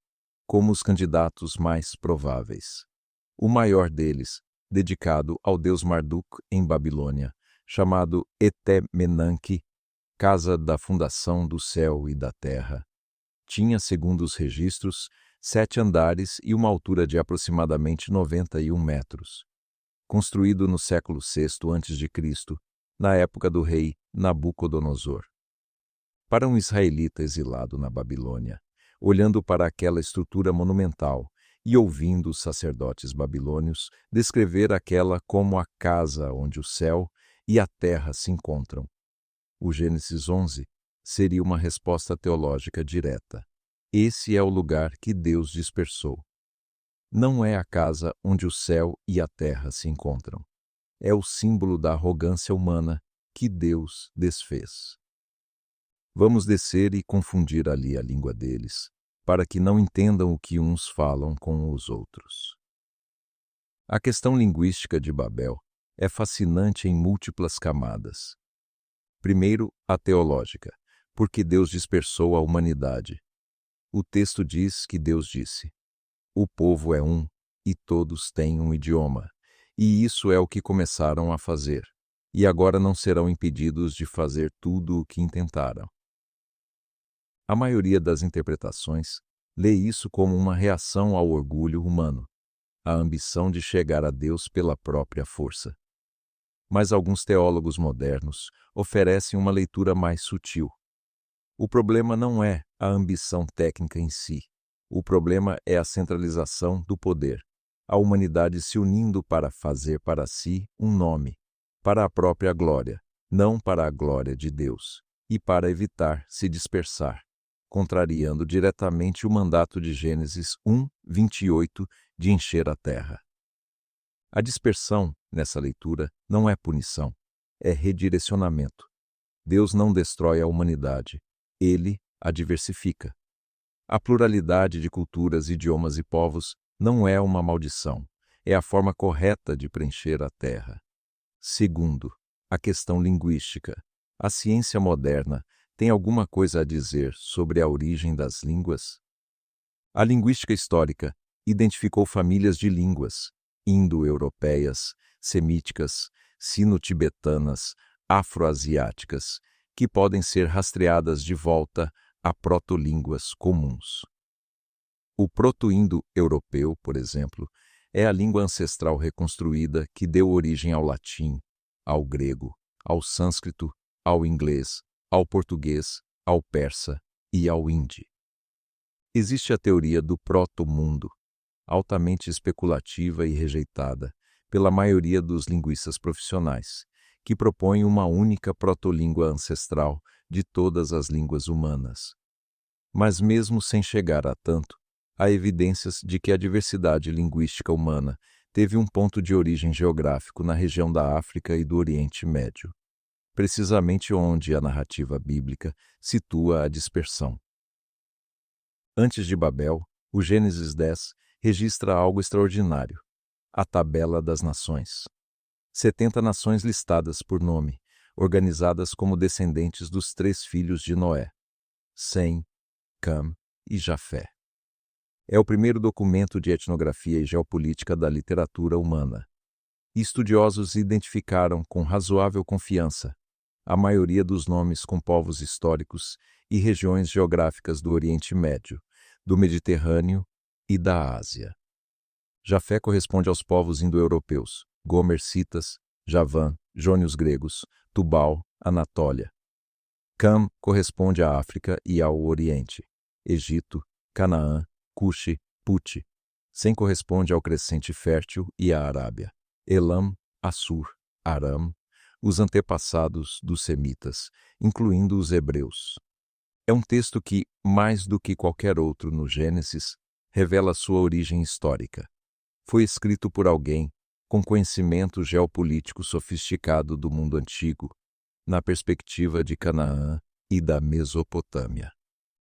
como os candidatos mais prováveis. O maior deles, dedicado ao deus Marduk em Babilônia, chamado Etemenanque, casa da fundação do céu e da terra. Tinha, segundo os registros, 7 andares e uma altura de aproximadamente 91 metros. Construído no século VI a.C., na época do rei Nabucodonosor. Para um israelita exilado na Babilônia, olhando para aquela estrutura monumental e ouvindo os sacerdotes babilônios descrever aquela como a casa onde o céu e a terra se encontram, o Gênesis 11 seria uma resposta teológica direta. Esse é o lugar que Deus dispersou. Não é a casa onde o céu e a terra se encontram. É o símbolo da arrogância humana que Deus desfez. Vamos descer e confundir ali a língua deles, para que não entendam o que uns falam com os outros. A questão linguística de Babel é fascinante em múltiplas camadas. Primeiro, a teológica, porque Deus dispersou a humanidade. O texto diz que Deus disse: o povo é um, e todos têm um idioma, e isso é o que começaram a fazer, e agora não serão impedidos de fazer tudo o que intentaram. A maioria das interpretações lê isso como uma reação ao orgulho humano, a ambição de chegar a Deus pela própria força. Mas alguns teólogos modernos oferecem uma leitura mais sutil. O problema não é a ambição técnica em si. O problema é a centralização do poder, a humanidade se unindo para fazer para si um nome, para a própria glória, não para a glória de Deus, e para evitar se dispersar, contrariando diretamente o mandato de Gênesis 1:28 de encher a terra. A dispersão, nessa leitura, não é punição, é redirecionamento. Deus não destrói a humanidade, Ele a diversifica. A pluralidade de culturas, idiomas e povos não é uma maldição, é a forma correta de preencher a terra. Segundo, a questão linguística. A ciência moderna tem alguma coisa a dizer sobre a origem das línguas? A linguística histórica identificou famílias de línguas indo-europeias, semíticas, sino-tibetanas, afro-asiáticas, que podem ser rastreadas de volta a protolínguas comuns. O proto-indo-europeu, por exemplo, é a língua ancestral reconstruída que deu origem ao latim, ao grego, ao sânscrito, ao inglês, ao português, ao persa e ao hindi. Existe a teoria do proto-mundo, altamente especulativa e rejeitada pela maioria dos linguistas profissionais, que propõe uma única protolíngua ancestral de todas as línguas humanas. Mas mesmo sem chegar a tanto, há evidências de que a diversidade linguística humana teve um ponto de origem geográfico na região da África e do Oriente Médio, precisamente onde a narrativa bíblica situa a dispersão. Antes de Babel, O Gênesis 10 registra algo extraordinário: a tabela das nações. 70 nações listadas por nome, organizadas como descendentes dos 3 filhos de Noé, Sem, Cam e Jafé. É o primeiro documento de etnografia e geopolítica da literatura humana. Estudiosos identificaram com razoável confiança a maioria dos nomes com povos históricos e regiões geográficas do Oriente Médio, do Mediterrâneo e da Ásia. Jafé corresponde aos povos indo-europeus, gomercitas, Javã, jônios gregos, Tubal, Anatólia. Cam corresponde à África e ao Oriente, Egito, Canaã, Cuxi, Puti. Sem corresponde ao crescente fértil e à Arábia, Elam, Assur, Aram, os antepassados dos semitas, incluindo os hebreus. É um texto que, mais do que qualquer outro no Gênesis, revela sua origem histórica. Foi escrito por alguém com conhecimento geopolítico sofisticado do mundo antigo, na perspectiva de Canaã e da Mesopotâmia.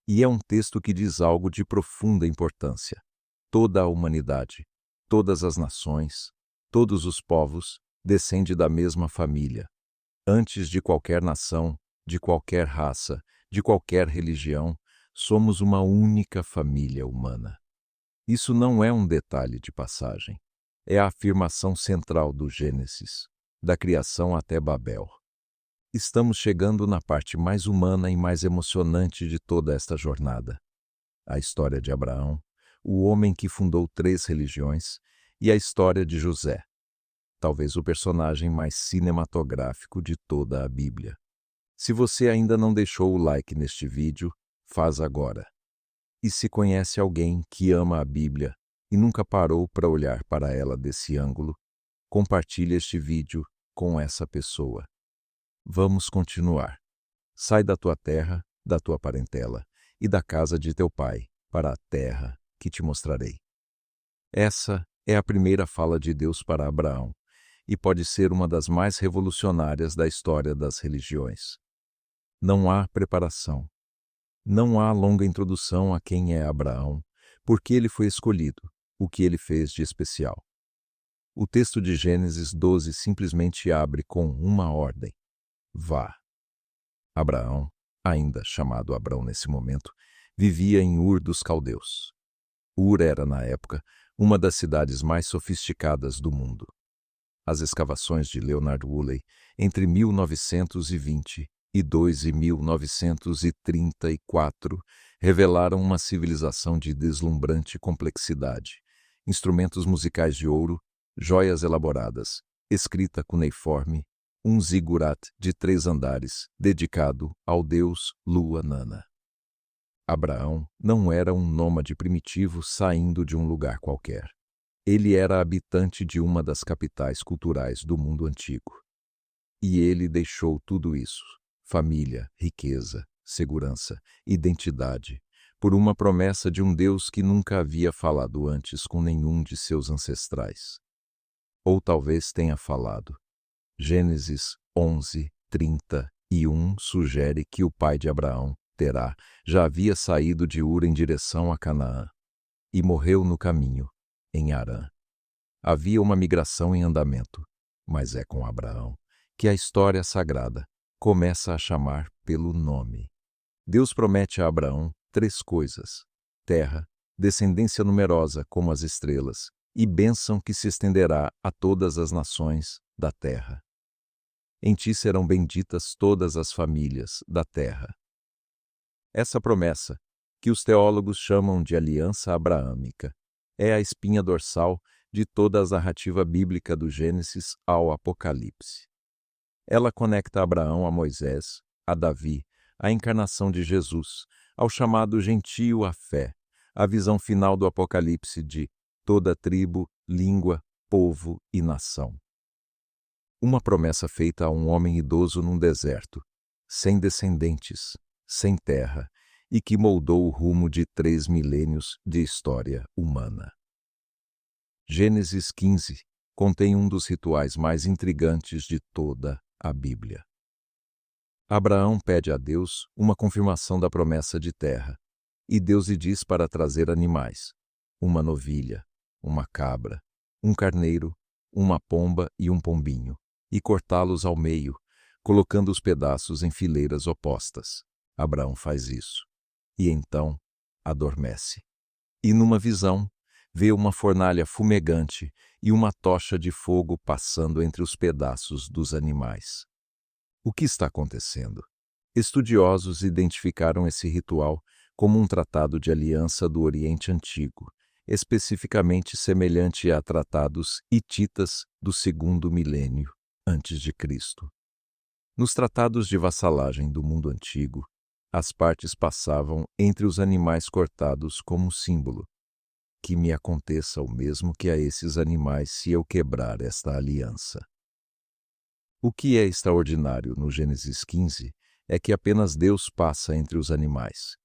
E é um texto que diz algo de profunda importância. Toda a humanidade, todas as nações, todos os povos, descende da mesma família. Antes de qualquer nação, de qualquer raça, de qualquer religião, somos uma única família humana. Isso não é um detalhe de passagem. É a afirmação central do Gênesis, da criação até Babel. Estamos chegando na parte mais humana e mais emocionante de toda esta jornada. A história de Abraão, o homem que fundou 3 religiões, e a história de José, talvez o personagem mais cinematográfico de toda a Bíblia. Se você ainda não deixou o like neste vídeo, faz agora. E se conhece alguém que ama a Bíblia e nunca parou para olhar para ela desse ângulo, compartilhe este vídeo com essa pessoa. Vamos continuar. Sai da tua terra, da tua parentela e da casa de teu pai, para a terra que te mostrarei. Essa é a primeira fala de Deus para Abraão, e pode ser uma das mais revolucionárias da história das religiões. Não há preparação. Não há longa introdução a quem é Abraão, por que ele foi escolhido, o que ele fez de especial. O texto de Gênesis 12 simplesmente abre com uma ordem: vá. Abraão, ainda chamado Abrão nesse momento, vivia em Ur dos Caldeus. Ur era, na época, uma das cidades mais sofisticadas do mundo. As escavações de Leonard Woolley entre 1922 e 1934 revelaram uma civilização de deslumbrante complexidade, instrumentos musicais de ouro, joias elaboradas, escrita cuneiforme, um zigurat de 3 andares dedicado ao deus Lua Nana. Abraão não era um nômade primitivo saindo de um lugar qualquer. Ele era habitante de uma das capitais culturais do mundo antigo. E ele deixou tudo isso, família, riqueza, segurança, identidade, por uma promessa de um Deus que nunca havia falado antes com nenhum de seus ancestrais. Ou talvez tenha falado. Gênesis 11:31 sugere que o pai de Abraão, Terá, já havia saído de Ur em direção a Canaã e morreu no caminho, em Harã. Havia uma migração em andamento, mas é com Abraão que a história sagrada começa a chamar pelo nome. Deus promete a Abraão 3 coisas: terra, descendência numerosa como as estrelas, e bênção que se estenderá a todas as nações da terra. Em ti serão benditas todas as famílias da terra. Essa promessa, que os teólogos chamam de aliança abraâmica, é a espinha dorsal de toda a narrativa bíblica do Gênesis ao Apocalipse. Ela conecta Abraão a Moisés, a Davi, à encarnação de Jesus, ao chamado gentio à fé, à visão final do Apocalipse de toda tribo, língua, povo e nação. Uma promessa feita a um homem idoso num deserto, sem descendentes, sem terra, e que moldou o rumo de 3 milênios de história humana. Gênesis 15 contém um dos rituais mais intrigantes de toda a Bíblia. Abraão pede a Deus uma confirmação da promessa de terra, E Deus lhe diz para trazer animais: uma novilha, uma cabra, um carneiro, uma pomba e um pombinho, e cortá-los ao meio, colocando os pedaços em fileiras opostas. Abraão faz isso. E então adormece. E numa visão, vê uma fornalha fumegante e uma tocha de fogo passando entre os pedaços dos animais. O que está acontecendo? Estudiosos identificaram esse ritual como um tratado de aliança do Oriente Antigo, especificamente semelhante a tratados hititas do segundo milênio antes de Cristo. Nos tratados de vassalagem do mundo antigo, as partes passavam entre os animais cortados como símbolo: que me aconteça o mesmo que a esses animais se eu quebrar esta aliança. O que é extraordinário no Gênesis 15 é que apenas Deus passa entre os animais,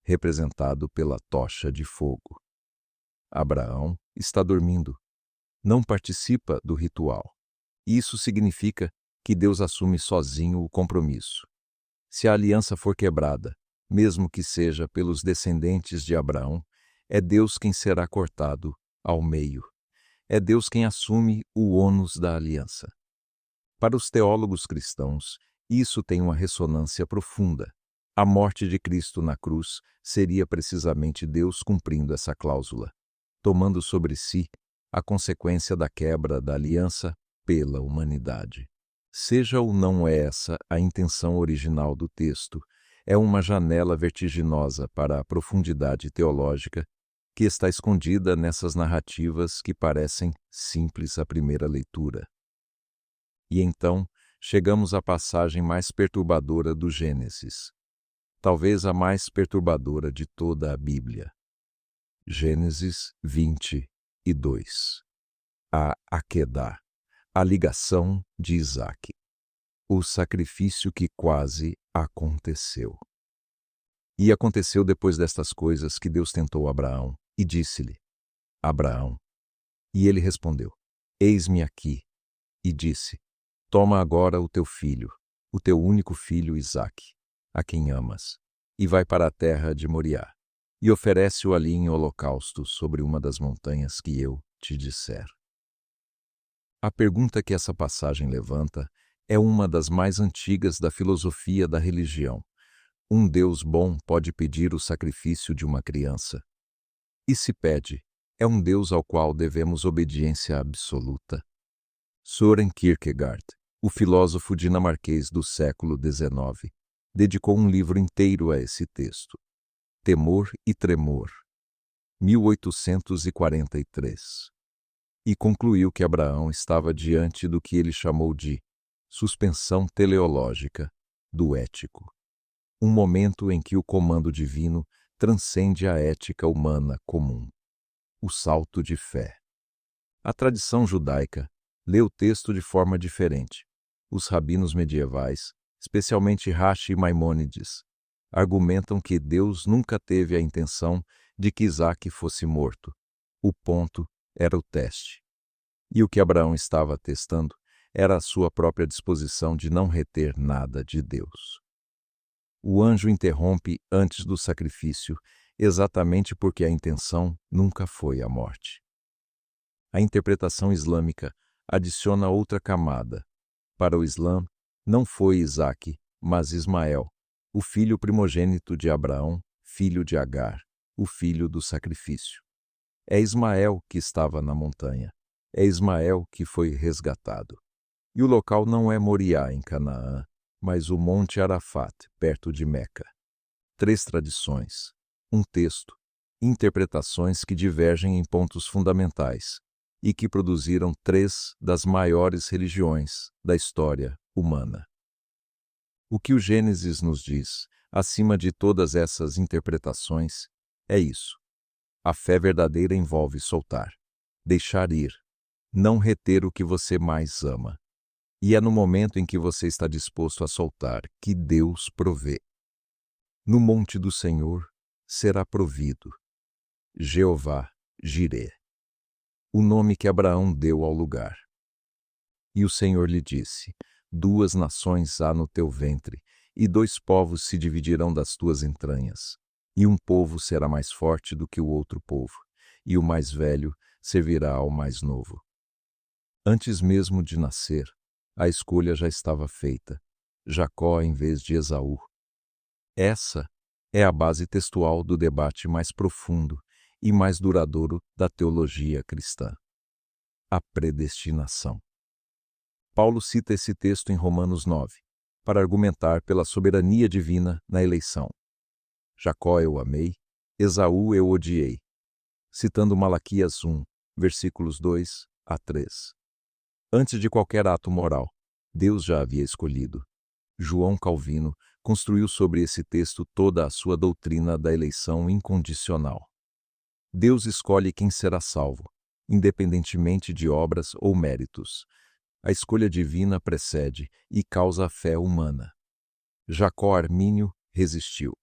representado pela tocha de fogo. Abraão está dormindo, não participa do ritual. Isso significa que Deus assume sozinho o compromisso. Se a aliança for quebrada, mesmo que seja pelos descendentes de Abraão, é Deus quem será cortado ao meio. É Deus quem assume o ônus da aliança. Para os teólogos cristãos, isso tem uma ressonância profunda. A morte de Cristo na cruz seria precisamente Deus cumprindo essa cláusula, tomando sobre si a consequência da quebra da aliança pela humanidade. Seja ou não essa a intenção original do texto, é uma janela vertiginosa para a profundidade teológica que está escondida nessas narrativas que parecem simples à primeira leitura. E então, chegamos à passagem mais perturbadora do Gênesis, talvez a mais perturbadora de toda a Bíblia. Gênesis 22. A Akedah, a ligação de Isaque. O sacrifício que quase aconteceu. E aconteceu depois destas coisas que Deus tentou Abraão e disse-lhe: Abraão. E ele respondeu: Eis-me aqui. E disse: Toma agora o teu filho, o teu único filho Isaque, a quem amas, e vai para a terra de Moriá, e oferece-o ali em holocausto sobre uma das montanhas que eu te disser. A pergunta que essa passagem levanta é uma das mais antigas da filosofia da religião. Um Deus bom pode pedir o sacrifício de uma criança? E se pede, é um Deus ao qual devemos obediência absoluta? Søren Kierkegaard, o filósofo dinamarquês do século XIX, dedicou um livro inteiro a esse texto. Temor e Tremor, 1843. E concluiu que Abraão estava diante do que ele chamou de suspensão teleológica do ético. Um momento em que o comando divino transcende a ética humana comum. O salto de fé. A tradição judaica lê o texto de forma diferente. Os rabinos medievais, especialmente Rashi e Maimônides, argumentam que Deus nunca teve a intenção de que Isaque fosse morto. O ponto era o teste. E o que Abraão estava testando era a sua própria disposição de não reter nada de Deus. O anjo interrompe antes do sacrifício, exatamente porque a intenção nunca foi a morte. A interpretação islâmica adiciona outra camada. Para o Islã, não foi Isaque, mas Ismael, o filho primogênito de Abraão, filho de Agar, o filho do sacrifício. É Ismael que estava na montanha. É Ismael que foi resgatado. E o local não é Moriá, em Canaã, mas o Monte Arafat, perto de Meca. 3 tradições, um texto, interpretações que divergem em pontos fundamentais e que produziram 3 das maiores religiões da história humana. O que o Gênesis nos diz, acima de todas essas interpretações, é isso. A fé verdadeira envolve soltar, deixar ir, não reter o que você mais ama. E é no momento em que você está disposto a soltar que Deus provê. No monte do Senhor será provido. Jeová Jireh. O nome que Abraão deu ao lugar. E o Senhor lhe disse: 2 nações há no teu ventre, e 2 povos se dividirão das tuas entranhas. E um povo será mais forte do que o outro povo, e o mais velho servirá ao mais novo. Antes mesmo de nascer, a escolha já estava feita, Jacó em vez de Esaú. Essa é a base textual do debate mais profundo e mais duradouro da teologia cristã: a predestinação. Paulo cita esse texto em Romanos 9, para argumentar pela soberania divina na eleição. Jacó eu amei, Esaú eu odiei, citando Malaquias 1, versículos 2 a 3. Antes de qualquer ato moral, Deus já havia escolhido. João Calvino construiu sobre esse texto toda a sua doutrina da eleição incondicional. Deus escolhe quem será salvo, independentemente de obras ou méritos. A escolha divina precede e causa a fé humana. Jacó Armínio resistiu.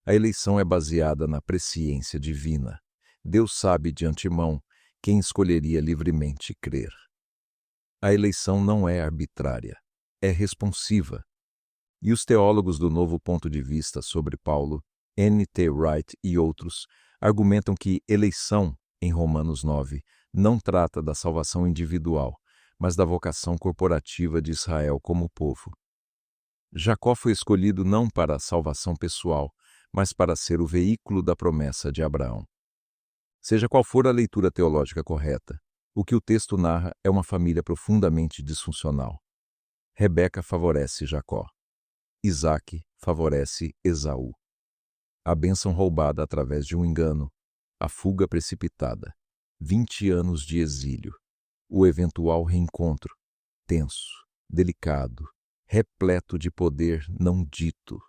A eleição é baseada na presciência divina. Deus sabe de antemão quem escolheria livremente crer. A eleição não é arbitrária, é responsiva. E os teólogos do novo ponto de vista sobre Paulo, N. T. Wright e outros, argumentam que eleição, em Romanos 9, não trata da salvação individual, mas da vocação corporativa de Israel como povo. Jacó foi escolhido não para a salvação pessoal, mas para ser o veículo da promessa de Abraão. Seja qual for a leitura teológica correta, o que o texto narra é uma família profundamente disfuncional. Rebeca favorece Jacó. Isaque favorece Esaú. A bênção roubada através de um engano, a fuga precipitada, 20 anos de exílio, o eventual reencontro, tenso, delicado, repleto de poder não dito.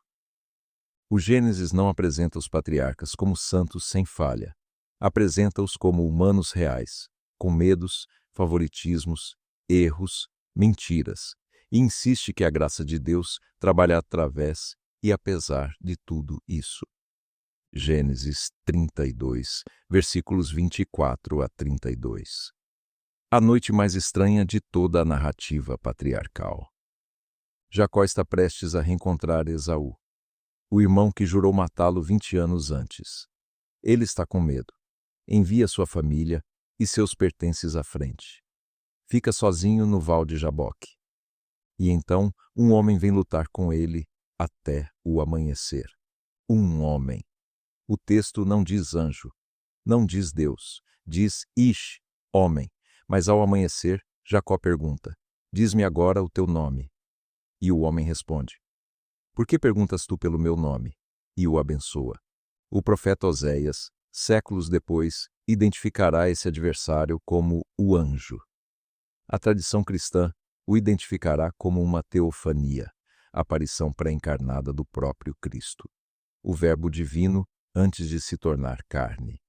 O Gênesis não apresenta os patriarcas como santos sem falha, apresenta-os como humanos reais, com medos, favoritismos, erros, mentiras, e insiste que a graça de Deus trabalha através e apesar de tudo isso. Gênesis 32, versículos 24 a 32. A noite mais estranha de toda a narrativa patriarcal. Jacó está prestes a reencontrar Esaú, o irmão que jurou matá-lo 20 anos antes. Ele está com medo. Envia sua família e seus pertences à frente. Fica sozinho no val de Jaboque. E então um homem vem lutar com ele até o amanhecer. Um homem. O texto não diz anjo, não diz Deus, diz Ish, homem. Mas ao amanhecer, Jacó pergunta: diz-me agora o teu nome. E o homem responde: por que perguntas tu pelo meu nome? E o abençoa. O profeta Oséias, séculos depois, identificará esse adversário como o anjo. A tradição cristã o identificará como uma teofania, aparição pré-encarnada do próprio Cristo, o Verbo divino antes de se tornar carne.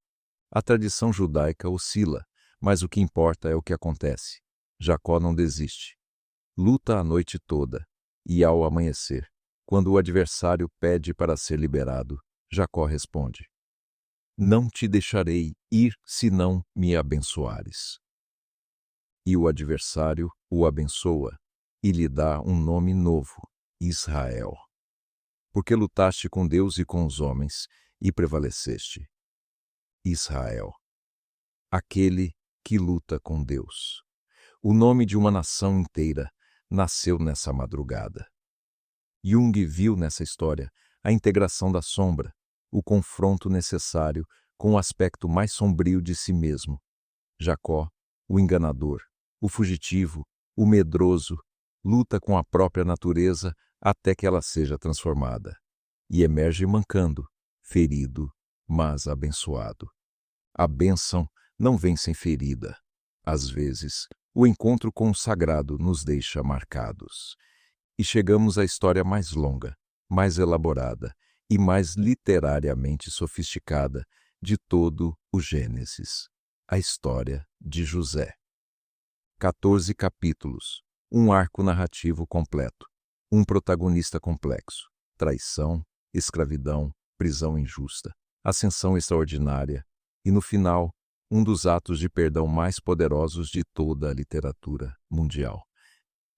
A tradição judaica oscila, mas o que importa é o que acontece. Jacó não desiste. Luta a noite toda, e ao amanhecer, quando o adversário pede para ser liberado, Jacó responde: não te deixarei ir se não me abençoares. E o adversário o abençoa e lhe dá um nome novo, Israel. Porque lutaste com Deus e com os homens e prevaleceste. Israel. Aquele que luta com Deus. O nome de uma nação inteira nasceu nessa madrugada. Jung viu nessa história a integração da sombra, o confronto necessário com o aspecto mais sombrio de si mesmo. Jacó, o enganador, o fugitivo, o medroso, luta com a própria natureza até que ela seja transformada. E emerge mancando, ferido, mas abençoado. A bênção não vem sem ferida. Às vezes, o encontro com o sagrado nos deixa marcados. E chegamos à história mais longa, mais elaborada e mais literariamente sofisticada de todo o Gênesis, a história de José. 14 capítulos, um arco narrativo completo, um protagonista complexo, traição, escravidão, prisão injusta, ascensão extraordinária e, no final, um dos atos de perdão mais poderosos de toda a literatura mundial.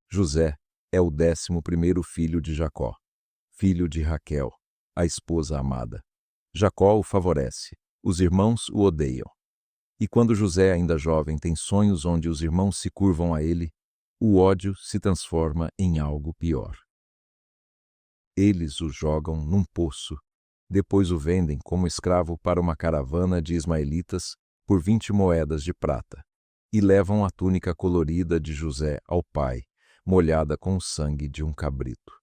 José é o 11º filho de Jacó, filho de Raquel, a esposa amada. Jacó o favorece, os irmãos o odeiam. E quando José, ainda jovem, tem sonhos onde os irmãos se curvam a ele, o ódio se transforma em algo pior. Eles o jogam num poço, depois o vendem como escravo para uma caravana de ismaelitas por 20 moedas de prata, e levam a túnica colorida de José ao pai, molhada com o sangue de um cabrito.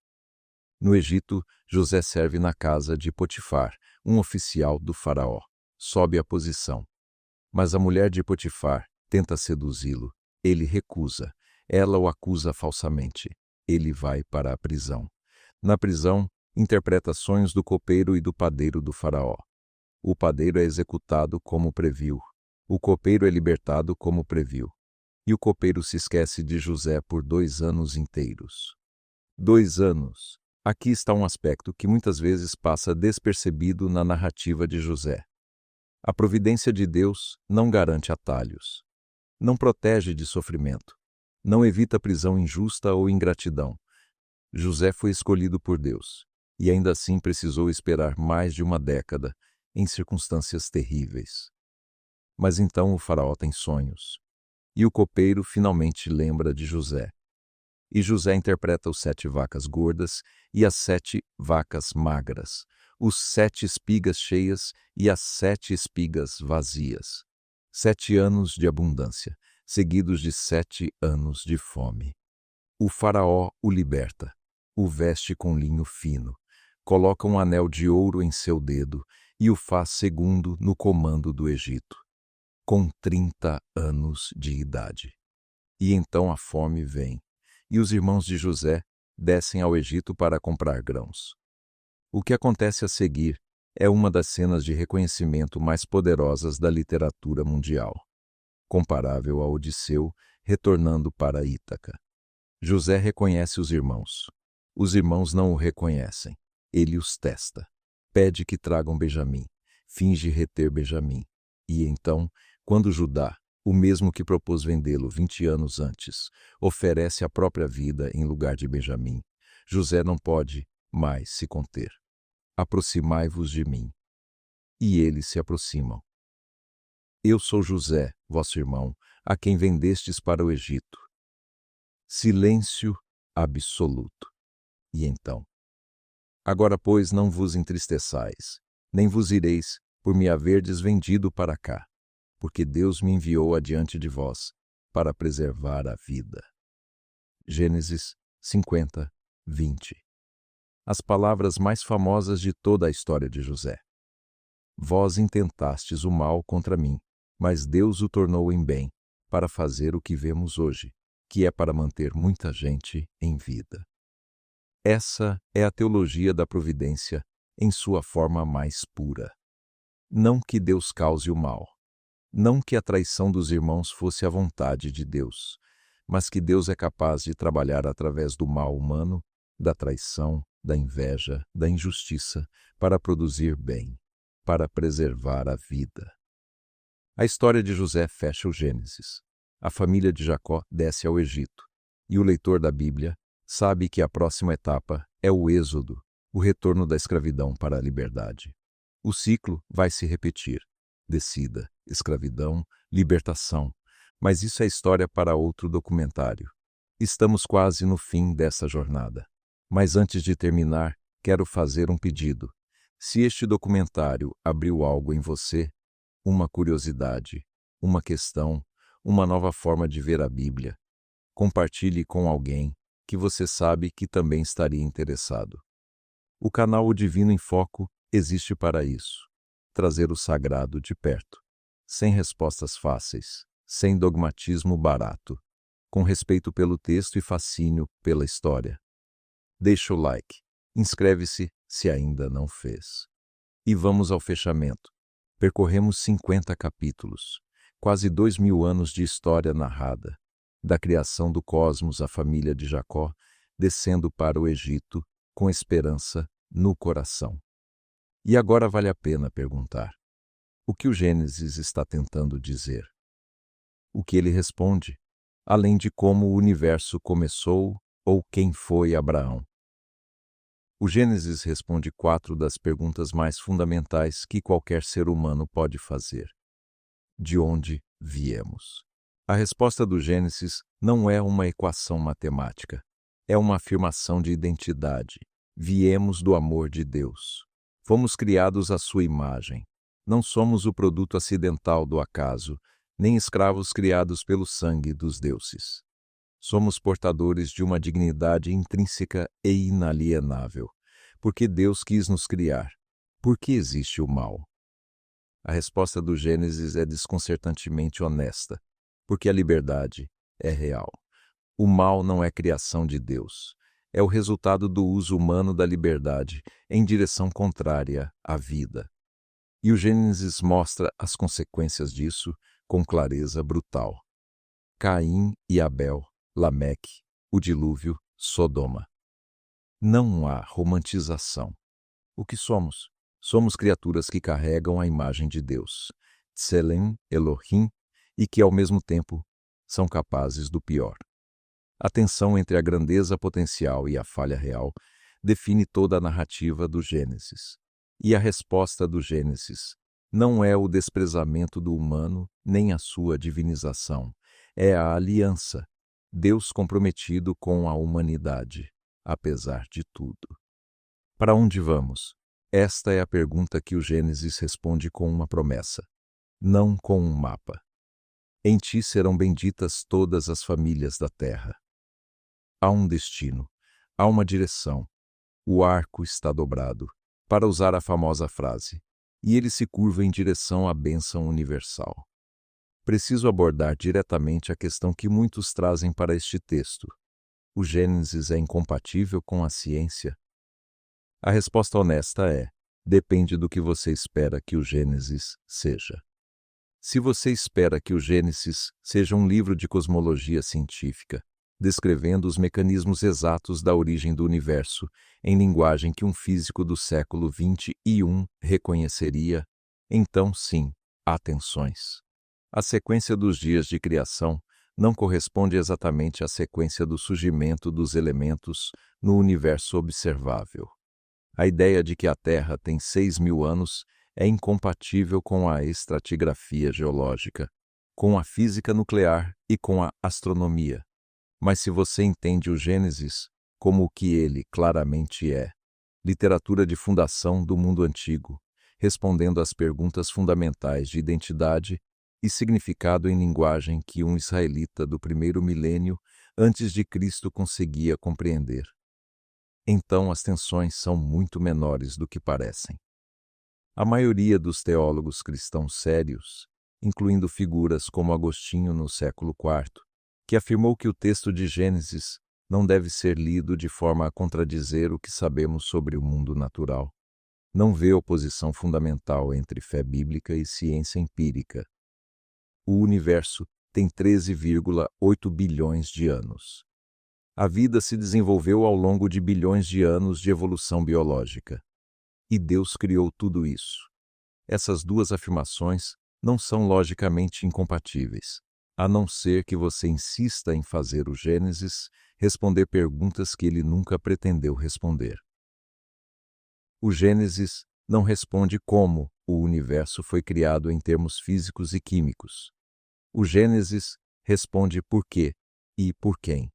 No Egito, José serve na casa de Potifar, um oficial do faraó. Sobe a posição. Mas a mulher de Potifar tenta seduzi-lo. Ele recusa. Ela o acusa falsamente. Ele vai para a prisão. Na prisão, interpreta sonhos do copeiro e do padeiro do faraó. O padeiro é executado como previu. O copeiro é libertado como previu. E o copeiro se esquece de José por 2 anos inteiros. 2 anos. Aqui está um aspecto que muitas vezes passa despercebido na narrativa de José. A providência de Deus não garante atalhos. Não protege de sofrimento. Não evita prisão injusta ou ingratidão. José foi escolhido por Deus, e ainda assim precisou esperar mais de uma década, em circunstâncias terríveis. Mas então o faraó tem sonhos, e o copeiro finalmente lembra de José. E José interpreta os 7 vacas gordas e as 7 vacas magras, os 7 espigas cheias e as 7 espigas vazias. 7 anos de abundância, seguidos de 7 anos de fome. O faraó o liberta, o veste com linho fino, coloca um anel de ouro em seu dedo e o faz segundo no comando do Egito, com 30 anos de idade. E então a fome vem, e os irmãos de José descem ao Egito para comprar grãos. O que acontece a seguir é uma das cenas de reconhecimento mais poderosas da literatura mundial, comparável a Odisseu retornando para Ítaca. José reconhece os irmãos. Os irmãos não o reconhecem. Ele os testa. Pede que tragam Benjamim. Finge reter Benjamim. E então, quando Judá, o mesmo que propôs vendê-lo 20 anos antes, oferece a própria vida em lugar de Benjamim, José não pode mais se conter. Aproximai-vos de mim. E eles se aproximam. Eu sou José, vosso irmão, a quem vendestes para o Egito. Silêncio absoluto. E então? Agora, pois, não vos entristeçais, nem vos ireis por me haverdes vendido para cá, porque Deus me enviou adiante de vós para preservar a vida. Gênesis 50, 20. As palavras mais famosas de toda a história de José. Vós intentastes o mal contra mim, mas Deus o tornou em bem, para fazer o que vemos hoje, que é para manter muita gente em vida. Essa é a teologia da providência em sua forma mais pura. Não que Deus cause o mal, não que a traição dos irmãos fosse a vontade de Deus, mas que Deus é capaz de trabalhar através do mal humano, da traição, da inveja, da injustiça, para produzir bem, para preservar a vida. A história de José fecha o Gênesis. A família de Jacó desce ao Egito, e o leitor da Bíblia sabe que a próxima etapa é o Êxodo, o retorno da escravidão para a liberdade. O ciclo vai se repetir. Descida, escravidão, libertação. Mas isso é história para outro documentário. Estamos quase no fim dessa jornada. Mas antes de terminar, quero fazer um pedido. Se este documentário abriu algo em você, uma curiosidade, uma questão, uma nova forma de ver a Bíblia, compartilhe com alguém que você sabe que também estaria interessado. O canal O Divino em Foco existe para isso. Trazer o sagrado de perto, sem respostas fáceis, sem dogmatismo barato, com respeito pelo texto e fascínio pela história. Deixa o like, inscreve-se se ainda não fez. E vamos ao fechamento. Percorremos 50 capítulos, quase 2000 anos de história narrada, da criação do cosmos à família de Jacó, descendo para o Egito com esperança no coração. E agora vale a pena perguntar: o que o Gênesis está tentando dizer? O que ele responde, além de como o universo começou ou quem foi Abraão? O Gênesis responde 4 das perguntas mais fundamentais que qualquer ser humano pode fazer. De onde viemos? A resposta do Gênesis não é uma equação matemática. É uma afirmação de identidade. Viemos do amor de Deus. Fomos criados à sua imagem. Não somos o produto acidental do acaso, nem escravos criados pelo sangue dos deuses. Somos portadores de uma dignidade intrínseca e inalienável, porque Deus quis nos criar. Por que existe o mal? A resposta do Gênesis é desconcertantemente honesta, porque a liberdade é real. O mal não é criação de Deus, é o resultado do uso humano da liberdade em direção contrária à vida. E o Gênesis mostra as consequências disso com clareza brutal. Caim e Abel, Lameque, o dilúvio, Sodoma. Não há romantização. O que somos? Somos criaturas que carregam a imagem de Deus, Tselem, Elohim, e que, ao mesmo tempo, são capazes do pior. A tensão entre a grandeza potencial e a falha real define toda a narrativa do Gênesis. E a resposta do Gênesis não é o desprezamento do humano nem a sua divinização, é a aliança, Deus comprometido com a humanidade, apesar de tudo. Para onde vamos? Esta é a pergunta que o Gênesis responde com uma promessa, não com um mapa. Em ti serão benditas todas as famílias da terra. Há um destino, há uma direção. O arco está dobrado, para usar a famosa frase, e ele se curva em direção à bênção universal. Preciso abordar diretamente a questão que muitos trazem para este texto. O Gênesis é incompatível com a ciência? A resposta honesta é: depende do que você espera que o Gênesis seja. Se você espera que o Gênesis seja um livro de cosmologia científica, descrevendo os mecanismos exatos da origem do universo, em linguagem que um físico do século XXI reconheceria, então sim, há tensões. A sequência dos dias de criação não corresponde exatamente à sequência do surgimento dos elementos no universo observável. A ideia de que a Terra tem 6.000 anos é incompatível com a estratigrafia geológica, com a física nuclear e com a astronomia. Mas se você entende o Gênesis como o que ele claramente é, literatura de fundação do mundo antigo, respondendo às perguntas fundamentais de identidade e significado em linguagem que um israelita do primeiro milênio antes de Cristo conseguia compreender, então as tensões são muito menores do que parecem. A maioria dos teólogos cristãos sérios, incluindo figuras como Agostinho no século IV, que afirmou que o texto de Gênesis não deve ser lido de forma a contradizer o que sabemos sobre o mundo natural, não vê oposição fundamental entre fé bíblica e ciência empírica. O universo tem 13,8 bilhões de anos. A vida se desenvolveu ao longo de bilhões de anos de evolução biológica. E Deus criou tudo isso. Essas duas afirmações não são logicamente incompatíveis, a não ser que você insista em fazer o Gênesis responder perguntas que ele nunca pretendeu responder. O Gênesis não responde como o universo foi criado em termos físicos e químicos. O Gênesis responde por quê e por quem.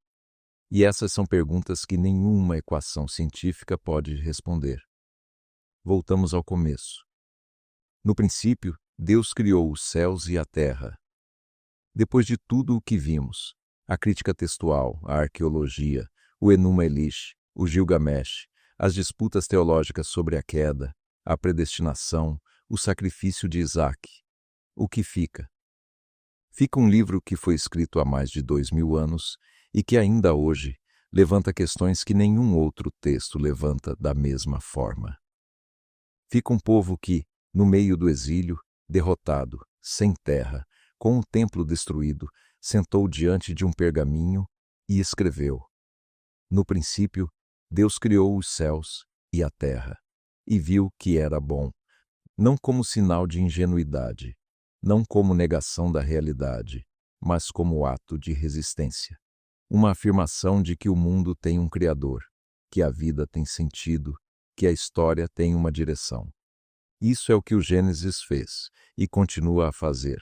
E essas são perguntas que nenhuma equação científica pode responder. Voltamos ao começo. No princípio, Deus criou os céus e a terra. Depois de tudo o que vimos, a crítica textual, a arqueologia, o Enuma Elish, o Gilgamesh, as disputas teológicas sobre a queda, a predestinação, o sacrifício de Isaac, o que fica? Fica um livro que foi escrito há mais de 2.000 anos e que ainda hoje levanta questões que nenhum outro texto levanta da mesma forma. Fica um povo que, no meio do exílio, derrotado, sem terra, com o templo destruído, sentou diante de um pergaminho e escreveu: No princípio, Deus criou os céus e a terra, e viu que era bom, não como sinal de ingenuidade, não como negação da realidade, mas como ato de resistência. Uma afirmação de que o mundo tem um Criador, que a vida tem sentido, que a história tem uma direção. Isso é o que o Gênesis fez e continua a fazer.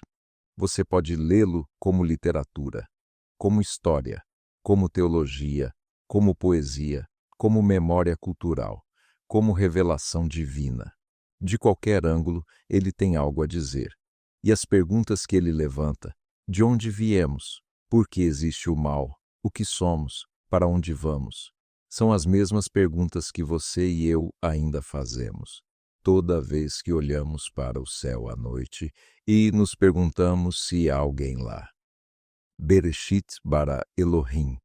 Você pode lê-lo como literatura, como história, como teologia, como poesia, como memória cultural, como revelação divina. De qualquer ângulo, ele tem algo a dizer. E as perguntas que ele levanta: de onde viemos? Por que existe o mal? O que somos? Para onde vamos? São as mesmas perguntas que você e eu ainda fazemos toda vez que olhamos para o céu à noite e nos perguntamos se há alguém lá. Bereshit bara Elohim.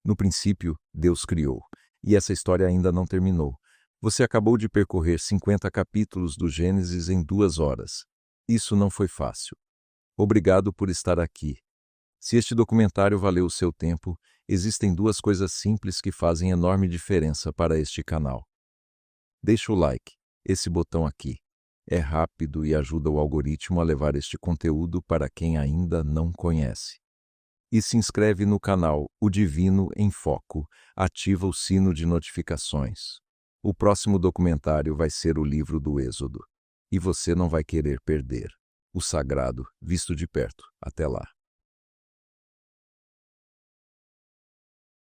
No princípio, Deus criou. E essa história ainda não terminou. Você acabou de percorrer 50 capítulos do Gênesis em 2 horas. Isso não foi fácil. Obrigado por estar aqui. Se este documentário valeu o seu tempo, existem 2 coisas simples que fazem enorme diferença para este canal. Deixa o like, esse botão aqui. É rápido e ajuda o algoritmo a levar este conteúdo para quem ainda não conhece. E se inscreve no canal O Divino em Foco, ativa o sino de notificações. O próximo documentário vai ser o livro do Êxodo. E você não vai querer perder. O sagrado visto de perto. Até lá.